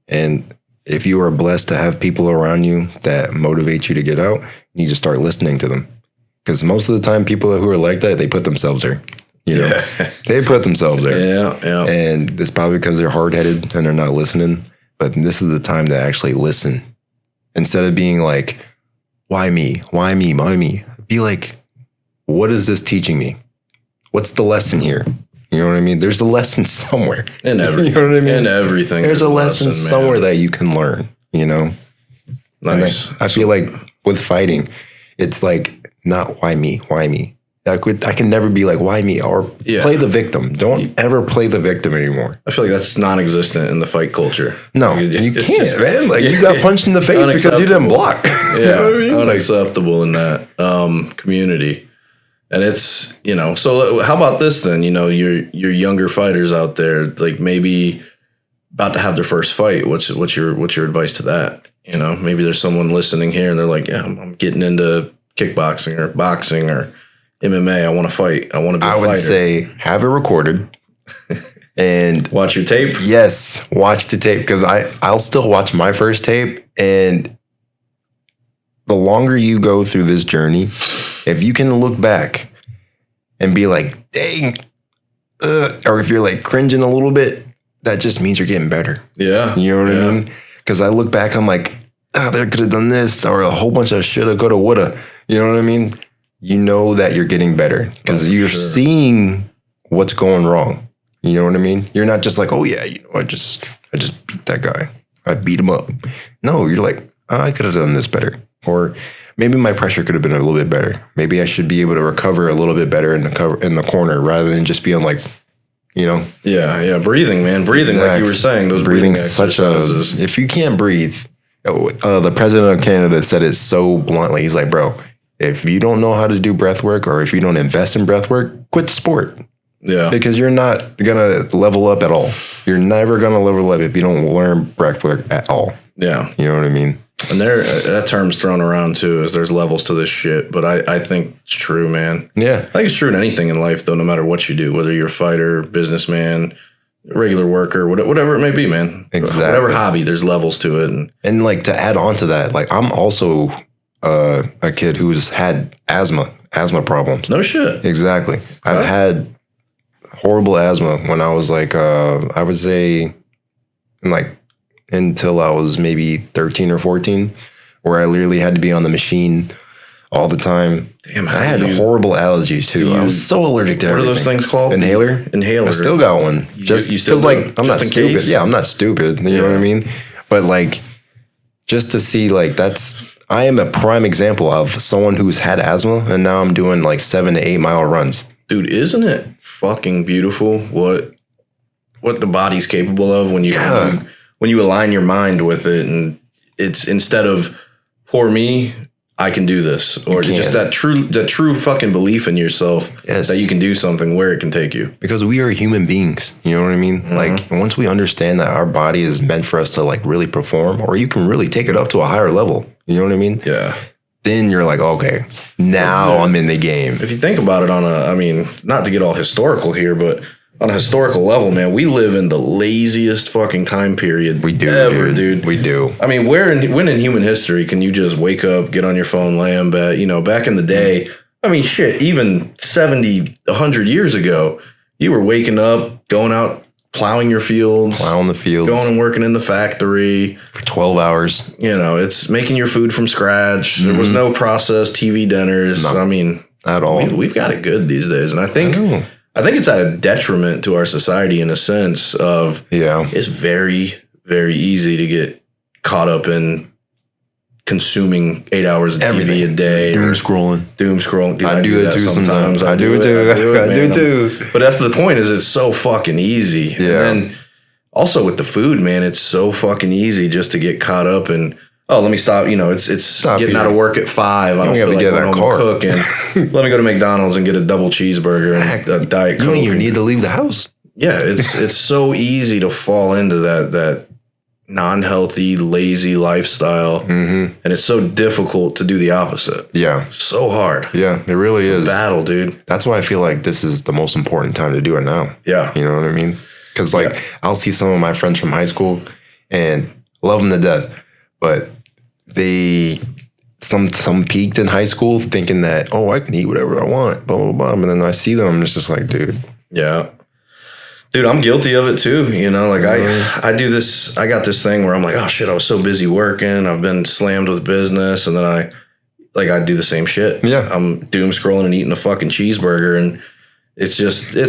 And if you are blessed to have people around you that motivate you to get out, you need to start listening to them. Because most of the time, people who are like that, they put themselves there. They put themselves there. Yeah. And it's probably because they're hard-headed and they're not listening. But this is the time to actually listen. Instead of being like, why me? Why me? Why me? Be like, what is this teaching me? What's the lesson here? You know what I mean? There's a lesson somewhere. In everything. You know what I mean? In everything. There's a lesson somewhere that you can learn, Nice. I feel like with fighting, it's like, not why me? Why me? I can never be like, why me? Or play the victim. Don't ever play the victim anymore. I feel like that's non-existent in the fight culture. No, you can't, man. Like, you got punched in the face because you didn't block. Yeah, you know what I mean? Unacceptable in that community. And it's, so how about this then? Your younger fighters out there, like maybe about to have their first fight. What's your advice to that? Maybe there's someone listening here and they're like, yeah, I'm getting into kickboxing or boxing or MMA. I want to fight. I want to be a fighter. I would say have it recorded and watch your tape. Yes, watch the tape, because I'll still watch my first tape. And the longer you go through this journey, if you can look back and be like, dang, or if you're like cringing a little bit, that just means you're getting better. Yeah. You know what I mean? Because I look back, I'm like, they could have done this, or a whole bunch of shoulda, coulda, woulda. You know what I mean? You know that you're getting better because you're seeing what's going wrong. You know what I mean? You're not just like, oh yeah, I just beat that guy. I beat him up. No, you're like, I could have done this better. Or maybe my pressure could have been a little bit better. Maybe I should be able to recover a little bit better in the corner rather than just being like, Yeah, breathing, man. Breathing, like you were saying, those breathing exercises. If you can't breathe, the president of Canada said it so bluntly. He's like, bro, if you don't know how to do breath work, or if you don't invest in breath work, quit the sport. Yeah. Because you're not going to level up at all. You're never going to level up if you don't learn breath work at all. Yeah. You know what I mean? And that term's thrown around too, is there's levels to this shit. But I think it's true, man. Yeah. I think it's true in anything in life, though, no matter what you do, whether you're a fighter, businman, regular worker, whatever it may be, man. Exactly. Whatever hobby, there's levels to it. And like to add on to that, like I'm also a kid who's had asthma problems. No shit. Exactly. I've had horrible asthma when I was like, I would say until I was maybe 13 or 14, where I literally had to be on the machine all the time. Damn, I had horrible allergies too. I was so allergic to everything. What are those things called? Inhaler. I still got one. Just because like I'm not stupid. Case? Yeah, I'm not stupid. You know what I mean? But like, just to see like I am a prime example of someone who's had asthma, and now I'm doing like 7 to 8 mile runs. dude, isn't it fucking beautiful what the body's capable of when you align your mind with it, and it's instead of poor me, I can do this, or just that true fucking belief in yourself that you can do something, where it can take you. Because we are human beings, you know what I mean? Mm-hmm. Like once we understand that our body is meant for us to like really perform, or you can really take it up to a higher level, you know what I mean? Yeah. Then you're like, okay, now I'm in the game. If you think about it I mean, not to get all historical here, but on a historical level, man, we live in the laziest fucking time period ever, dude. We do. I mean, when in human history can you just wake up, get on your phone, lay in bed? You know, back in the day, I mean, shit, even 70, 100 years ago, you were waking up, going out, plowing your fields. Plowing the fields. Going and working in the factory. For 12 hours. You know, it's making your food from scratch. There was no processed TV dinners. No, I mean, at all. We've got it good these days. And I think it's at a detriment to our society in a sense of it's very, very easy to get caught up in consuming 8 hours of TV a day. Doom scrolling. Dude, I do that too sometimes. I do it too. I do too. But that's the point, is it's so fucking easy. Yeah. And then also with the food, man, it's so fucking easy just to get caught up in, oh, let me stop. You know, it's getting out of work at 5. I don't feel like going home and cook, and let me go to McDonald's and get a double cheeseburger and a Diet Coke. You don't even need to leave the house. Yeah, it's so easy to fall into that non-healthy, lazy lifestyle, and it's so difficult to do the opposite. Yeah, so hard. Yeah, it really is a battle, dude. That's why I feel like this is the most important time to do it now. Yeah, you know what I mean? Because I'll see some of my friends from high school and love them to death, but some peaked in high school thinking that, oh, I can eat whatever I want, blah blah blah, and then I see them, I'm just like, dude. Yeah. Dude, I'm guilty of it too. You know, like I do this, I got this thing where I'm like, oh shit, I was so busy working. I've been slammed with business. And then I do the same shit. Yeah. I'm doom scrolling and eating a fucking cheeseburger, and it's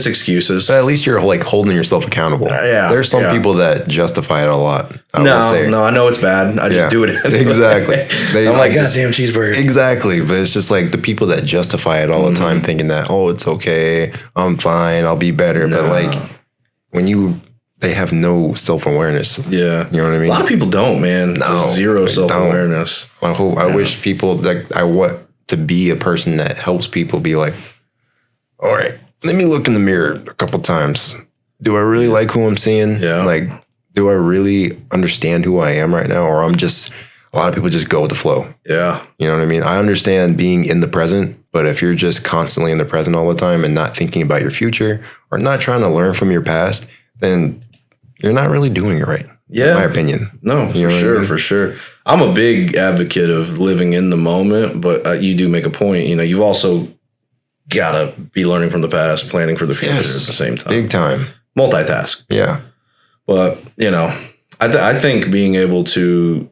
excuses. But at least you're like holding yourself accountable. Yeah. There's some people that justify it a lot. No, I know it's bad. I just do it anyway. Exactly. I'm like, goddamn cheeseburger. Exactly. But it's just like the people that justify it all the time, thinking that, oh, it's okay, I'm fine, I'll be better. No. But like, they have no self-awareness. Yeah. You know what I mean? A lot of people don't, man. No. There's zero self-awareness. I wish people, like, I want to be a person that helps people be like, all right, let me look in the mirror a couple times. Do I really like who I'm seeing? Yeah. Like, do I really understand who I am right now? Or a lot of people just go with the flow. Yeah. You know what I mean? I understand being in the present, but if you're just constantly in the present all the time and not thinking about your future or not trying to learn from your past, then you're not really doing it right. Yeah. In my opinion. No, for sure. I'm a big advocate of living in the moment, but you do make a point. You know, you've also got to be learning from the past, planning for the future at the same time. Big time. Multitask. Yeah. But, you know, I think being able to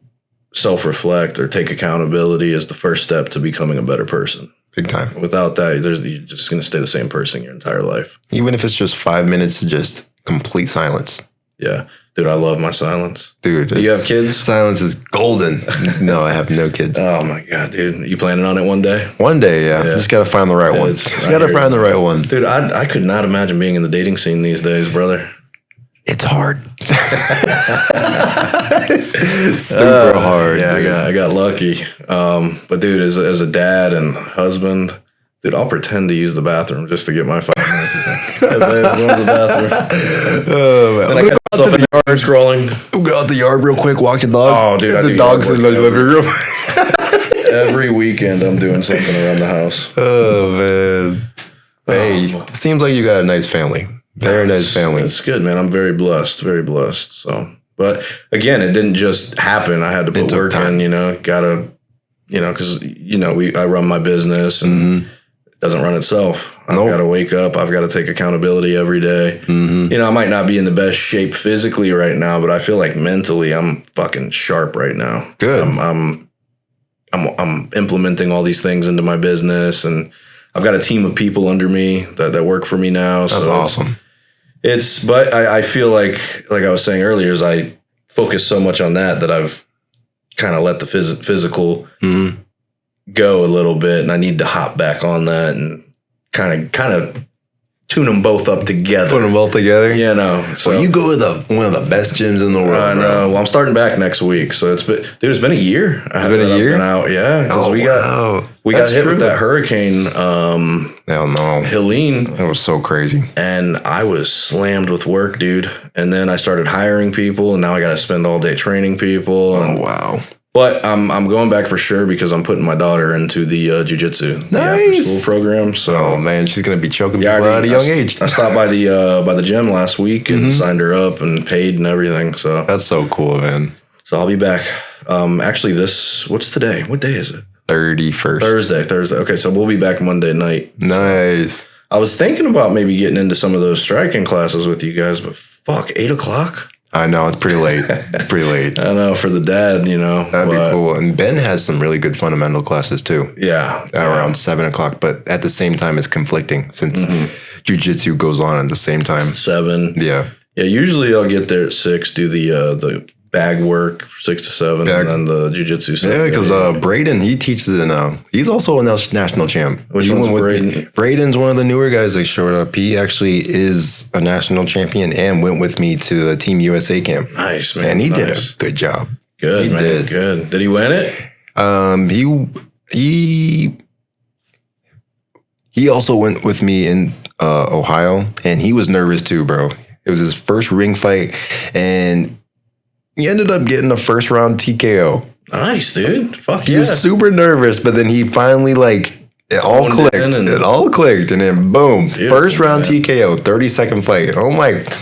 self-reflect or take accountability is the first step to becoming a better person. Big time. Without that, you're just going to stay the same person your entire life. Even if it's just 5 minutes of just complete silence. Yeah. Dude, I love my silence. Dude. Do you have kids? Silence is golden. No, I have no kids. Oh, my God, dude. You planning on it one day? One day, yeah. Just got to find the right one. Just got to find the right one. Dude, I could not imagine being in the dating scene these days, brother. It's hard. Super hard. Yeah, dude. I got lucky. But dude, as a dad and husband, dude, I'll pretend to use the bathroom just to get my 5 minutes. Go to the bathroom. Then I catch myself in the yard scrolling. Go out the yard real quick, walk your dog. Oh, dude, the dog's in the living room. Every weekend, I'm doing something around the house. Oh man. Hey, it seems like you got a nice family. Very nice family. It's good, man. I'm very blessed. Very blessed. So, but again, it didn't just happen. I had to put work in. You know, gotta, you know, because you know I run my business and it doesn't run itself. I've got to wake up. I've got to take accountability every day. You know, I might not be in the best shape physically right now, but I feel like mentally I'm fucking sharp right now. Good. I'm implementing all these things into my business, and I've got a team of people under me that work for me now. That's awesome. But I feel like I was saying earlier, is I focus so much on that I've kind of let the physical go a little bit, and I need to hop back on that and kind of tune them both up together. Put them both together. You know. So you go to one of the best gyms in the world. I know. Bro. Well, I'm starting back next week, so it's been a year. It's been a year. Out, yeah. Because we got hit with that hurricane. Hell no, Helene. That was so crazy. And I was slammed with work, dude. And then I started hiring people, and now I got to spend all day training people. And, wow. But I'm going back for sure because I'm putting my daughter into the jiu-jitsu the after school program. So oh man, she's gonna be choking people out at a young age. I stopped by the gym last week and signed her up and paid and everything. So that's so cool, man. So I'll be back. Actually, what's today? What day is it? 31st. Thursday. Okay, so we'll be back Monday night. Nice. I was thinking about maybe getting into some of those striking classes with you guys, but fuck, 8 o'clock? I know, it's pretty late. I know, for the dad, you know. That'd be cool. And Ben has some really good fundamental classes too. Yeah. Around 7 o'clock, but at the same time it's conflicting since jiu-jitsu goes on at the same time. 7. Yeah. Yeah, usually I'll get there at 6, do the bag work 6 to 7, and then the jiu-jitsu 7. Yeah, because Braden, he teaches it now. He's also a national champ. Which one's Braden? Braden's one of the newer guys that showed up. He actually is a national champion and went with me to the Team USA camp. Nice, man. And he did a good job. Good, man. Did. Good. Did he win it? He also went with me in Ohio, and he was nervous too, bro. It was his first ring fight, and he ended up getting a first round TKO. Nice, dude. Fuck yeah. He was super nervous, but then he finally it all clicked. It all clicked, and then boom, first round TKO, 30-second fight. And I'm like,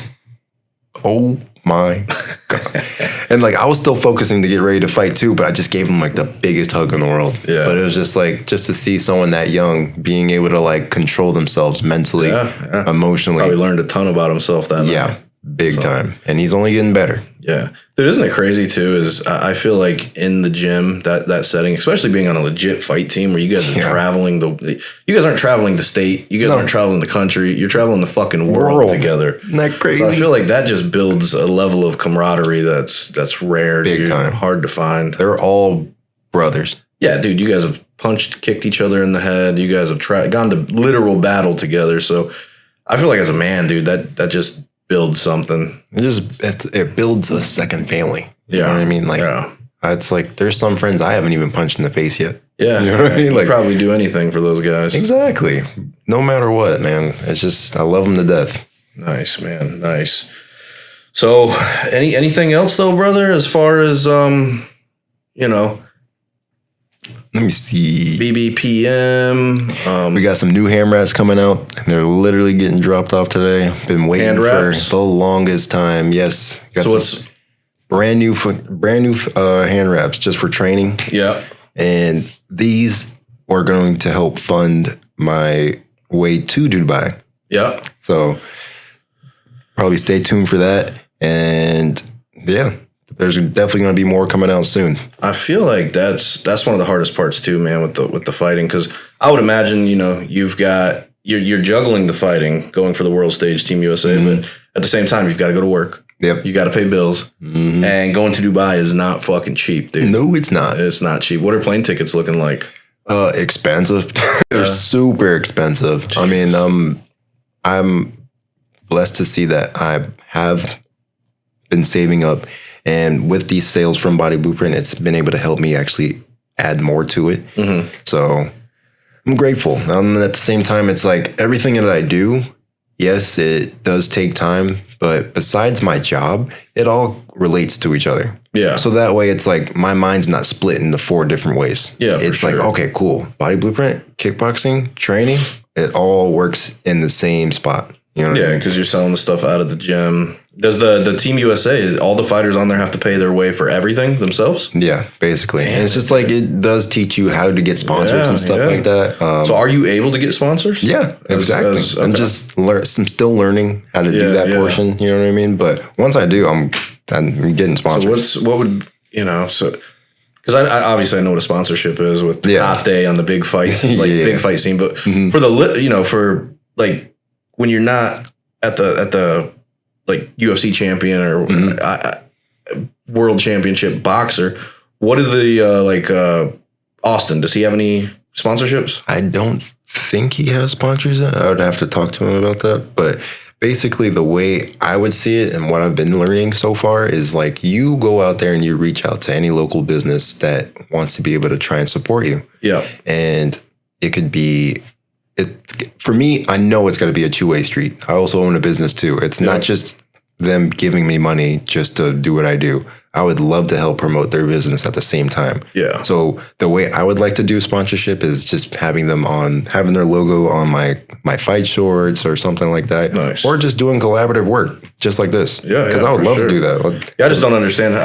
oh my God. And I was still focusing to get ready to fight too, but I just gave him the biggest hug in the world. Yeah. But it was just just to see someone that young being able to control themselves mentally, emotionally. Probably learned a ton about himself that night. Yeah. Big time. And he's only getting better. Yeah. Dude, isn't it crazy too, is I feel like in the gym, that setting, especially being on a legit fight team where you guys are traveling, you guys aren't traveling the state, you guys aren't traveling the country, you're traveling the fucking world together. Isn't that crazy? So I feel like that just builds a level of camaraderie that's rare, Big dude. time. Hard to find. They're all brothers. Yeah, dude, you guys have kicked each other in the head. You guys have gone to literal battle together. So I feel like as a man, dude, that just builds something. It builds a second family. You know what I mean? It's there's some friends I haven't even punched in the face yet. Yeah. You know what I mean? You'd probably do anything for those guys. Exactly. No matter what, man. It's just, I love them to death. Nice, man. Nice. So anything else though, brother, as far as, let me see. BBPM. We got some new hand wraps coming out. They're literally getting dropped off today. Been waiting for the longest time. Yes. Got some brand new hand wraps just for training. Yeah. And these are going to help fund my way to Dubai. Yeah. So probably stay tuned for that. And yeah. There's definitely going to be more coming out soon. I feel like that's one of the hardest parts too, man, with the fighting, because I would imagine you're juggling the fighting, going for the world stage, Team USA, but at the same time you've got to go to work. Yep. You got to pay bills, and going to Dubai is not fucking cheap, dude. No, it's not. It's not cheap. What are plane tickets looking like? Expensive. They're super expensive. Jeez. I mean, I'm blessed to see that I have been saving up. And with these sales from Body Blueprint, it's been able to help me actually add more to it. So I'm grateful. And at the same time, it's everything that I do, yes, it does take time. But besides my job, it all relates to each other. Yeah. So that way, it's my mind's not split into 4 different ways. Yeah. It's okay, cool. Body Blueprint, kickboxing, training, it all works in the same spot. You know what I mean? Because you're selling the stuff out of the gym. Does the Team USA, all the fighters on there have to pay their way for everything themselves? Yeah, basically. And it's just it does teach you how to get sponsors and stuff like that. So are you able to get sponsors? Yeah, exactly. I'm still learning how to do that portion. You know what I mean? But once I do, I'm getting sponsors. So because I obviously I know what a sponsorship is with the top day on the big fights, big fight scene. But for when you're not at the UFC champion or world championship boxer, what are the Austin? Does he have any sponsorships? I don't think he has sponsors. I would have to talk to him about that. But basically, the way I would see it and what I've been learning so far is like you go out there and you reach out to any local business that wants to be able to try and support you. Yeah. And it could be, for me, I know it's got to be a two-way street. I also own a business too. It's not just them giving me money just to do what I do. I would love to help promote their business at the same time. Yeah. So the way I would like to do sponsorship is just having their logo on my fight shorts or something like that. Nice. Or just doing collaborative work just like this. Yeah. Because I would love to do that. Yeah, I just don't understand.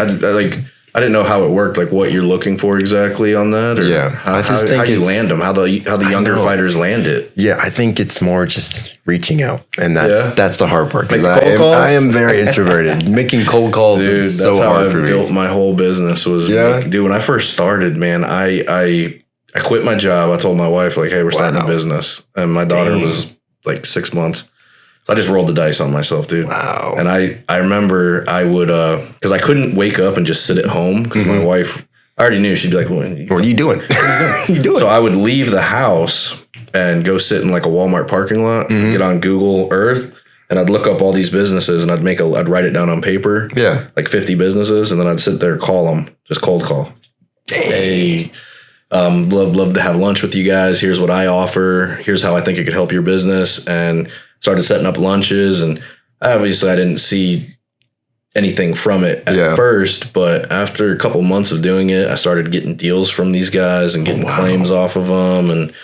I didn't know how it worked, like what you're looking for exactly on that. Or I just think how you land them, how the younger fighters land it. Yeah, I think it's more just reaching out, and that's the hard part. Because I am very introverted. Making cold calls is so hard for me. Built my whole business was dude. When I first started, man, I quit my job. I told my wife like, hey, we're starting a business, and my daughter was like 6 months. I just rolled the dice on myself, dude. Wow. And I remember I would, because I couldn't wake up and just sit at home because my wife, I already knew she'd be like, what are you doing? What are you doing? So I would leave the house and go sit in like a Walmart parking lot, get on Google Earth, and I'd look up all these businesses and I'd write it down on paper. Yeah. Like 50 businesses. And then I'd sit there, call them, just cold call. Hey, love to have lunch with you guys. Here's what I offer. Here's how I think it could help your business. And started setting up lunches, and obviously I didn't see anything from it at first, but after a couple months of doing it, I started getting deals from these guys and getting claims off of them and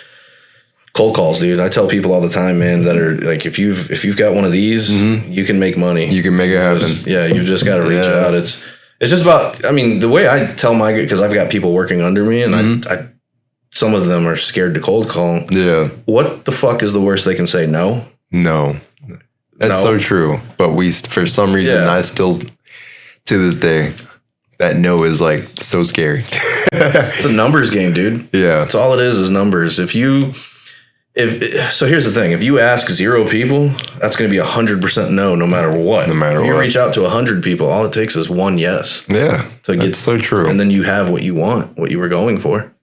cold calls, dude. I tell people all the time, man, that are like, if you've got one of these, you can make money. You can make it happen. You've just got to reach out. It's just about, I mean, the way I tell because I've got people working under me, and I some of them are scared to cold call. Yeah. What the fuck is the worst they can say? No. No, that's so true. But for some reason, I still, to this day, that no is like so scary. It's a numbers game, dude. Yeah. That's all it is numbers. So here's the thing. If you ask 0 people, that's going to be 100% no matter what. If you reach out to 100 people, all it takes is 1 yes. Yeah. That's so true. And then you have what you want, what you were going for.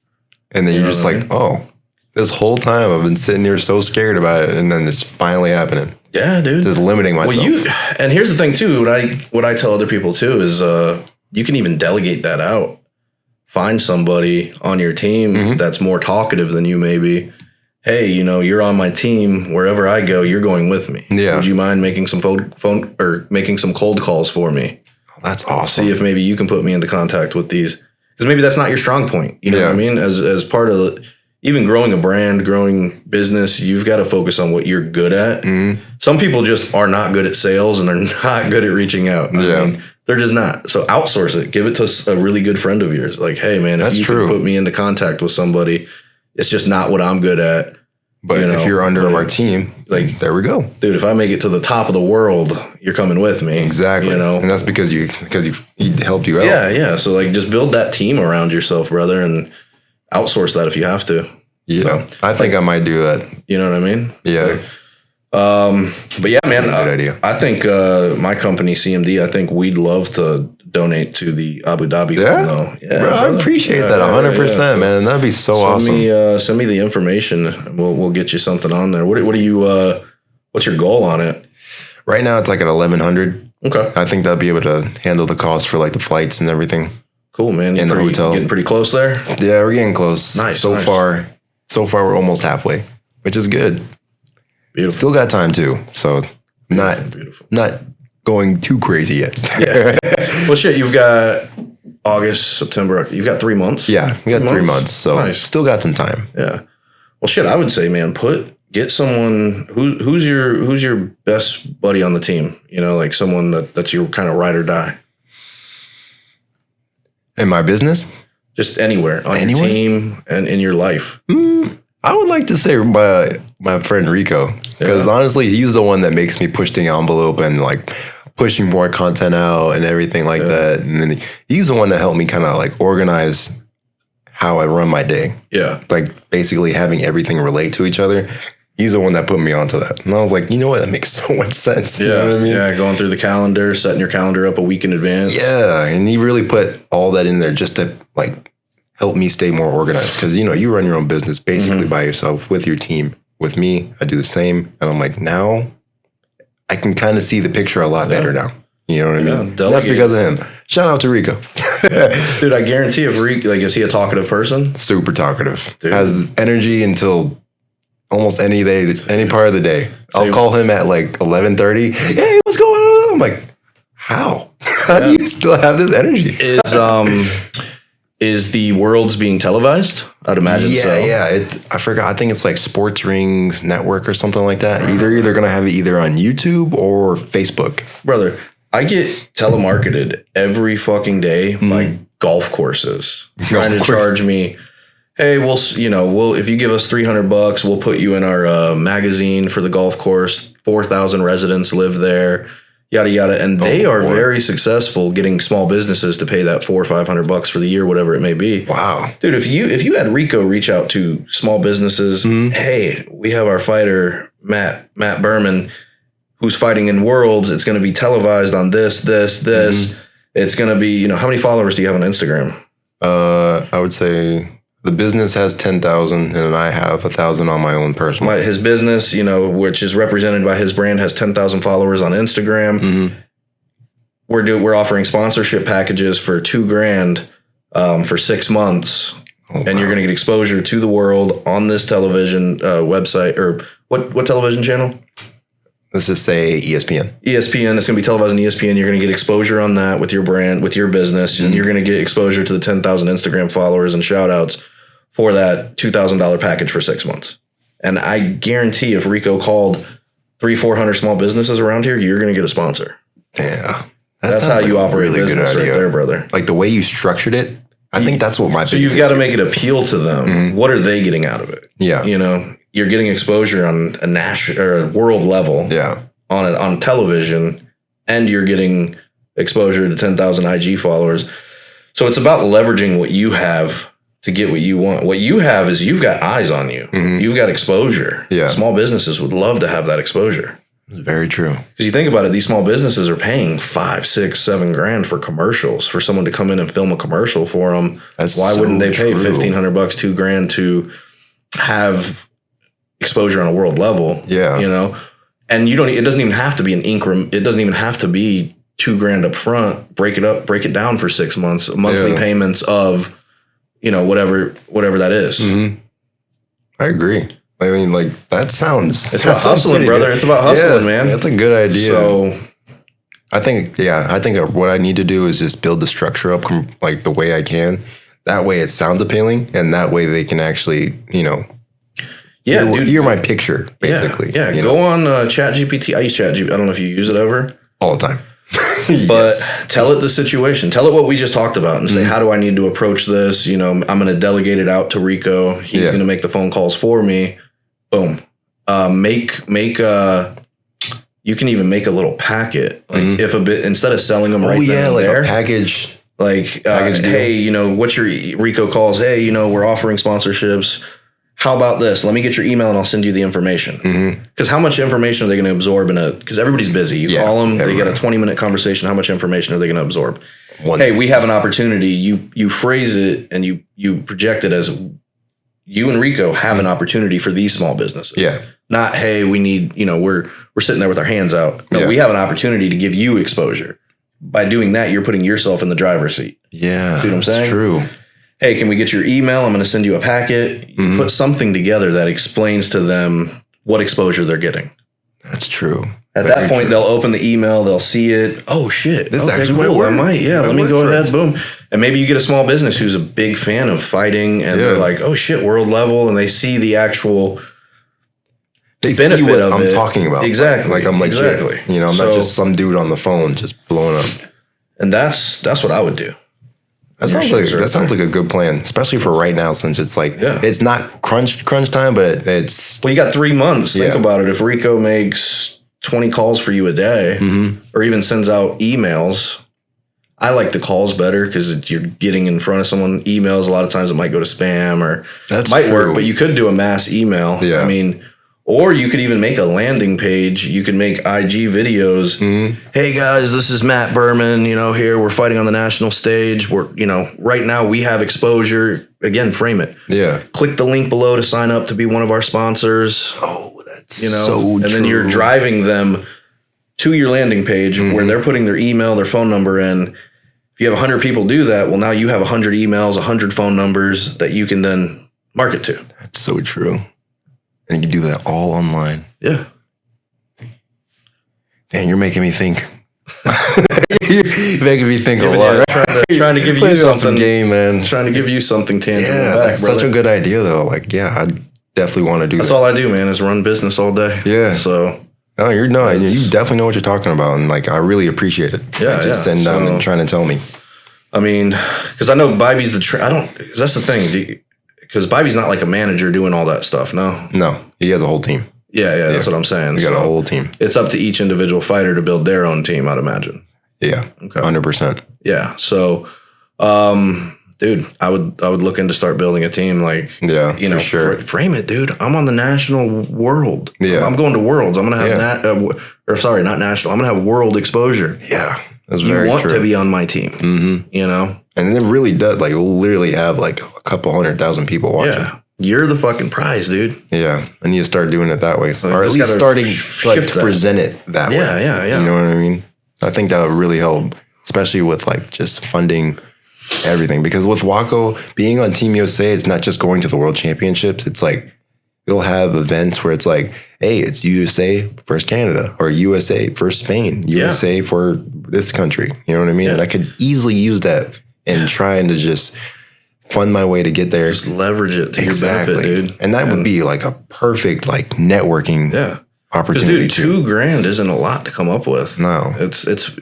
And then you're just like, oh, this whole time I've been sitting here so scared about it, and then it's finally happening. Yeah, dude. Just limiting myself. Well, and here's the thing too. What I tell other people too is you can even delegate that out. Find somebody on your team that's more talkative than you maybe. Hey, you're on my team. Wherever I go, you're going with me. Yeah. Would you mind making some phone or making some cold calls for me? Oh, that's awesome. See if maybe you can put me into contact with these, because maybe that's not your strong point. You know what I mean? As part of even growing a brand, growing business, you've got to focus on what you're good at. Some people just are not good at sales and they're not good at reaching out. I mean, they're just not. So outsource it. Give it to a really good friend of yours. Like, hey, man, if you can put me into contact with somebody, it's just not what I'm good at. But if you're under our team, like, there we go. Dude, if I make it to the top of the world, you're coming with me. Exactly. And that's because he helped you out. Yeah. So like, just build that team around yourself, brother, and outsource that if you have to. Yeah, I think I might do that. You know what I mean? Yeah. But yeah, man, good idea. I think my company CMD, I think we'd love to donate to the Abu Dhabi. Yeah, bro, I appreciate that 100%, man. That'd be so awesome. Send me the information. We'll get you something on there. What do you? What's your goal on it? Right now, it's like at 1,100. Okay. I think that'll be able to handle the cost for like the flights and everything. Cool, man. In the hotel. Getting pretty close there? Yeah, we're getting close. Nice. So far, we're almost halfway, which is good. Beautiful. Still got time too. So not going too crazy yet. Yeah. Well, shit, you've got August, September. You've got 3 months. Yeah, we got 3 months. So still got some time. Yeah. Well, shit, I would say, man, get someone who's your best buddy on the team. Like someone that's your kind of ride or die. In my business? Just anywhere on your team and in your life. I would like to say my friend Rico, because honestly, he's the one that makes me push the envelope and like pushing more content out and everything like that. And then he's the one that helped me kind of like organize how I run my day. Yeah. Like basically having everything relate to each other. He's the one that put me onto that. And I was like, you know what? That makes so much sense. Yeah. You know what I mean? Yeah. Going through the calendar, setting your calendar up a week in advance. Yeah. And he really put all that in there just to like helped me stay more organized. Because, you run your own business basically by yourself with your team. With me, I do the same. And I'm like, now I can kind of see the picture a lot better now. You know what I mean? That's because of him. Shout out to Rico. Dude, I guarantee if Rico, is he a talkative person? Super talkative. Dude. Has energy until almost any day, any part of the day. I'll call him at 11:30. Hey, what's going on? I'm like, how? How do you still have this energy? Is the Worlds being televised? I'd imagine so. Yeah. I forgot. I think it's like Sports Rings Network or something like that. Either going to have it either on YouTube or Facebook. Brother, I get telemarketed every fucking day by golf courses trying to charge me. Hey, we'll if you give us $300, we'll put you in our magazine for the golf course. 4,000 residents live there, yada yada, and they are very successful getting small businesses to pay that $400 or $500 for the year, whatever it may be. Wow, dude! If you had Rico reach out to small businesses, hey, we have our fighter Matt Behrman, who's fighting in Worlds. It's going to be televised on this. It's going to be, how many followers do you have on Instagram? I would say the business has 10,000 and I have 1,000 on my own personal. His business, which is represented by his brand, has 10,000 followers on Instagram. We're offering sponsorship packages for $2,000 for 6 months. And you're going to get exposure to the world on this television website, or what television channel? Let's just say ESPN. ESPN. It's going to be televised on ESPN. You're going to get exposure on that with your brand, with your business, and you're going to get exposure to the 10,000 Instagram followers and shout outs for that $2,000 package for 6 months. And I guarantee if Rico called 300-400 small businesses around here, you're going to get a sponsor. Yeah. That's how you operate really business right there, brother. Like the way you structured it, I think that's what my So you've got to make it appeal to them. What are they getting out of it? Yeah. You're getting exposure on a national or a world level. Yeah. On television, and you're getting exposure to 10,000 IG followers. So it's about leveraging what you have to get what you want. What you have is you've got eyes on you. You've got exposure. Yeah. Small businesses would love to have that exposure. Very true. Because you think about it, these small businesses are paying $5,000, $6,000, $7,000 for commercials, for someone to come in and film a commercial for them. Why wouldn't they pay $1,500, $2,000 to have exposure on a world level? Yeah. And it doesn't even have to be an increment. It doesn't even have to be $2,000 up front. Break it down for 6 months, monthly payments of, whatever that is. I agree. I mean, that sounds... It's about hustling, brother. It's about hustling, man. That's a good idea. So I think what I need to do is just build the structure up the way I can. That way it sounds appealing, and that way they can actually, hear my picture, basically. Yeah. Go on ChatGPT. I use ChatGPT. I don't know if you use it ever. All the time. But tell it the situation. Tell it what we just talked about and say, how do I need to approach this? I'm going to delegate it out to Rico. He's going to make the phone calls for me. Boom. You can even make a little packet. If instead of selling them then there. A package. Hey, what's your Rico calls? Hey, we're offering sponsorships. How about this? Let me get your email and I'll send you the information. Because how much information are they going to absorb because everybody's busy. You call them, they get a 20-minute conversation. How much information are they going to absorb? Hey, we have an opportunity. You phrase it and you project it as you and Rico have an opportunity for these small businesses. Yeah. Not, hey, we need, we're sitting there with our hands out. No, we have an opportunity to give you exposure. By doing that, you're putting yourself in the driver's seat. Yeah. See what I'm saying? That's true. Hey, can we get your email? I'm going to send you a packet. You put something together that explains to them what exposure they're getting. That's true. At that point, they'll open the email. They'll see it. Oh, shit. This actually might work. I might. Yeah, let me go ahead. Boom. And maybe you get a small business who's a big fan of fighting, and they're like, oh, shit, world level. And they see the actual benefit see what of I'm it. talking about. Exactly. I'm like, exactly. I'm not just some dude on the phone just blowing up. And that's what I would do. That sounds like a good plan, especially for right now, since it's it's not crunch time, but it's... Well, you got 3 months. Think about it. If Rico makes 20 calls for you a day or even sends out emails, I like the calls better because you're getting in front of someone. Emails, a lot of times it might go to spam or that might work, but you could do a mass email. Yeah. I mean, Or you could even make a landing page. You could make IG videos. Hey guys, this is Matt Behrman. Here we're fighting on the national stage. We're, right now we have exposure. Again, frame it. Yeah. Click the link below to sign up to be one of our sponsors. Oh, that's and then you're driving them to your landing page where they're putting their email, their phone number in. If you have 100 people do that, well, now you have 100 emails, 100 phone numbers that you can then market to. That's so true. And you do that all online. Yeah. Dan, you're making me think. You're making me think a lot. Trying to give you something. Game, man. Trying to give you something tangible. Yeah, back, that's brother. such a good idea, though. Like, yeah, I definitely want to do that. That's all I do, man, is run business all day. Yeah. So. No, you definitely know what you're talking about, and like I really appreciate it. Yeah, just send them and trying to tell me. I mean, because I know Bobby's cause that's the thing. Because Bobby's not like a manager doing all that stuff. No, he has a whole team. Yeah, that's what I'm saying. He got a whole team. It's up to each individual fighter to build their own team, I'd imagine. Yeah, okay. 100%. Yeah, so, dude, I would look into start building a team. Like, for sure. Frame it, dude. I'm on the national world. Yeah, I'm going to worlds. I'm gonna have not national. I'm gonna have world exposure. Yeah, that's very true. You want to be on my team, and it really does. Like, we'll literally have like a couple 100,000 people watching. Yeah. You're the fucking prize, dude. Yeah, I need to start doing it that way, or at least starting to present it that way. Yeah. You know what I mean? I think that would really help, especially with like just funding everything. Because with Waco being on Team USA, it's not just going to the World Championships. It's like you'll have events where it's like, hey, it's USA versus Canada, or USA versus Spain, USA for this country. You know what I mean? Yeah. And I could easily use that in trying to just fund my way to get there. Just leverage it to your benefit, dude. And that would be like a perfect like networking opportunity. Dude, $2,000 isn't a lot to come up with. No. It's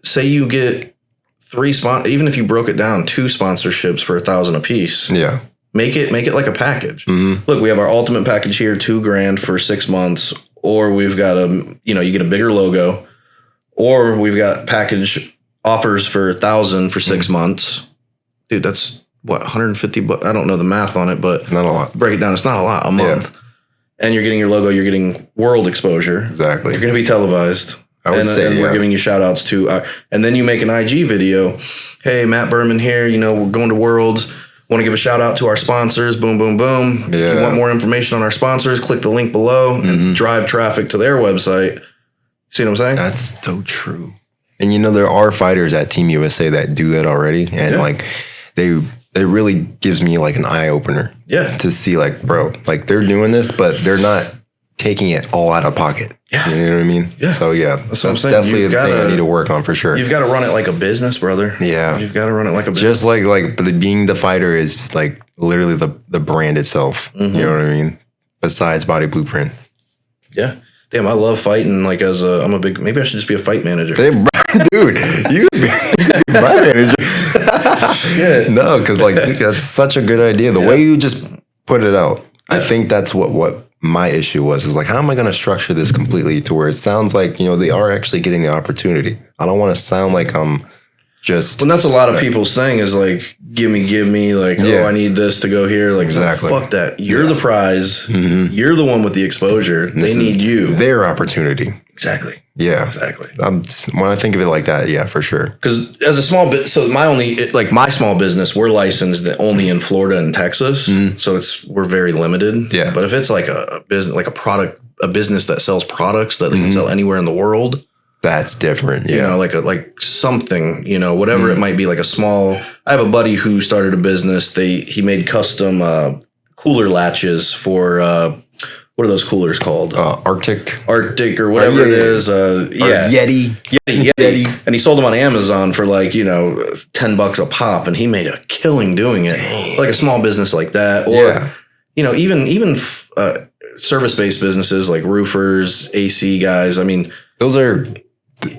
say you get 3 even if you broke it down, 2 sponsorships for $1,000 a piece. Yeah. Make it like a package. Look, we have our ultimate package here, $2,000 for 6 months, or we've got you get a bigger logo, or we've got package offers for $1,000 for 6 months. Dude, that's what, 150 bucks? I don't know the math on it, but not a lot. Break it down. It's not a lot a month. Yeah. And you're getting your logo. You're getting world exposure. Exactly. You're going to be televised. I would say, and we're giving you shout outs to, and then you make an IG video. Hey, Matt Behrman here. We're going to Worlds. Want to give a shout out to our sponsors. Boom, boom, boom. Yeah. If you want more information on our sponsors, click the link below and drive traffic to their website. See what I'm saying? That's so true. And there are fighters at Team USA that do that already. And like it really gives me like an eye opener. Yeah. To see like, bro, like they're doing this, but they're not taking it all out of pocket. Yeah. You know what I mean? Yeah. So yeah, that's definitely the thing I need to work on for sure. You've got to run it like a business, brother. Yeah. You've got to run it like a business. Just like being the fighter is like literally the brand itself. You know what I mean? Besides Body Blueprint. Yeah. Damn, I love fighting. Like maybe I should just be a fight manager. Dude, you could be my manager. Shit. No, because like dude, that's such a good idea. The way you just put it out, I think that's what my issue was. Is like, how am I going to structure this completely to where it sounds like they are actually getting the opportunity. I don't want to sound like I'm just. Well, that's a lot of people's thing is like, give me, like, I need this to go here. Like, exactly. Fuck that. You're the prize. You're the one with the exposure. They need you. Their opportunity. Exactly. Yeah, exactly. When I think of it like that, yeah, for sure. Because as a small bit, so my small business, we're licensed only in Florida and Texas, so we're very limited. Yeah. But if it's like a business, like a business that sells products that they can sell anywhere in the world, that's different. Yeah, like something, whatever it might be, like a small. I have a buddy who started a business. He made custom cooler latches for. What are those coolers called? Arctic or whatever it is. Yeti. And he sold them on Amazon for like, $10 a pop, and he made a killing doing it. Dang. Like a small business like that. Or, even service-based businesses like roofers, AC guys. I mean,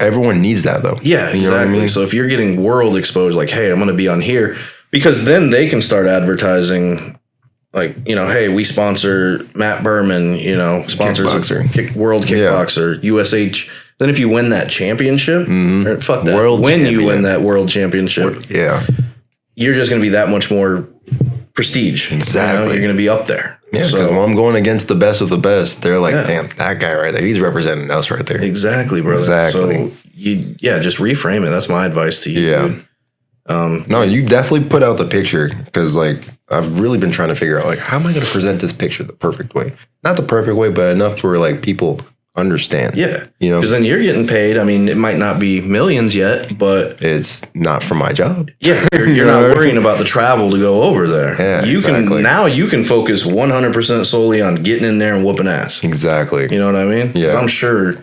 everyone needs that though. Yeah, exactly. You know what I mean? So if you're getting world exposure, like, hey, I'm going to be on here, because then they can start advertising. Like, hey, we sponsor Matt Behrman, sponsors World Kickboxer, USH. Then if you win that championship, fuck that. You win that world championship, you're just going to be that much more prestige. Exactly. You're going to be up there. Yeah, because when I'm going against the best of the best, they're like, damn, that guy right there, he's representing us right there. Exactly, brother. Exactly. So just reframe it. That's my advice to you, dude. No, you definitely put out the picture because like I've really been trying to figure out like how am I going to present this picture the perfect way? Not the perfect way, but enough for like people understand. Yeah, you know, because then you're getting paid. I mean, it might not be millions yet, but it's not for my job. Yeah, you're not worrying about the travel to go over there. Yeah, you exactly. You can focus 100% solely on getting in there and whooping ass. Exactly. You know what I mean? Yeah. 'Cause I'm sure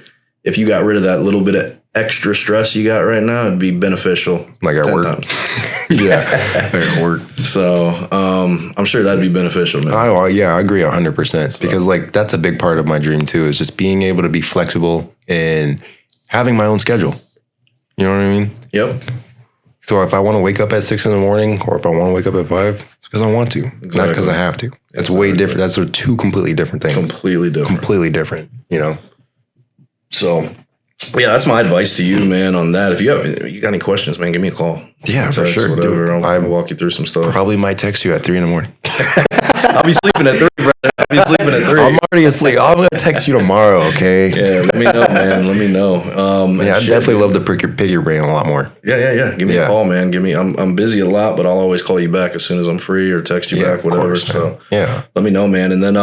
if you got rid of that little bit of extra stress you got right now, it'd be beneficial. Like at work. Yeah, at work. So I'm sure that'd be beneficial, man. I agree 100% because like that's a big part of my dream too, is just being able to be flexible and having my own schedule. You know what I mean? Yep. So if I want to wake up at 6 in the morning or if I want to wake up at 5, it's because I want to, not because I have to. It's way different. That's two completely different things. Completely different. You know? So yeah, that's my advice to you, man, on that. If you got any questions, man, give me a call. Yeah, for sure. Whatever. I'll walk you through some stuff. Probably might text you at 3 in the morning. I'll be sleeping at 3, brother. I'll be sleeping at 3. I'm already asleep. I'm going to text you tomorrow, okay? Yeah, let me know, man. Let me know. I'd definitely love to pick your brain a lot more. Yeah. Give me a call, man. I'm busy a lot, but I'll always call you back as soon as I'm free or text you back, whatever. Course, so let me know, man. And then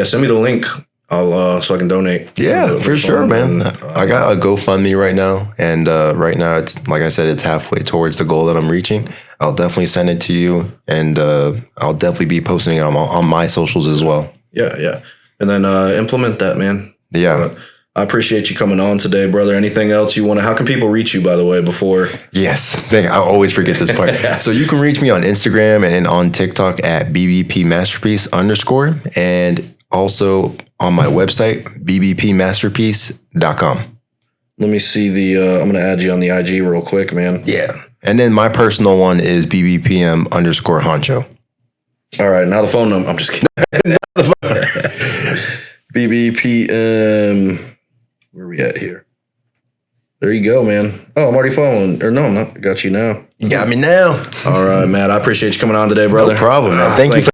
send me the link. I'll so I can donate. Yeah, for sure, man. I got a GoFundMe right now, and right now it's like I said, it's halfway towards the goal that I'm reaching. I'll definitely send it to you, and I'll definitely be posting it on my socials as well. Yeah, and then implement that, man. Yeah. I appreciate you coming on today, brother. Anything else you want to? How can people reach you, by the way? Before yes, I always forget this part. So you can reach me on Instagram and on TikTok at bbpmasterpiece_, and also on my website, bbpmasterpiece.com. Let me see I'm going to add you on the IG real quick, man. Yeah. And then my personal one is bbpm_honcho. All right. Now the phone number. I'm just kidding. BBPM. Where are we at here? There you go, man. Oh, I'm already following. Or no, I'm not. Got you now. You got me now. All right, Matt. I appreciate you coming on today, brother. No problem, man. Thank you for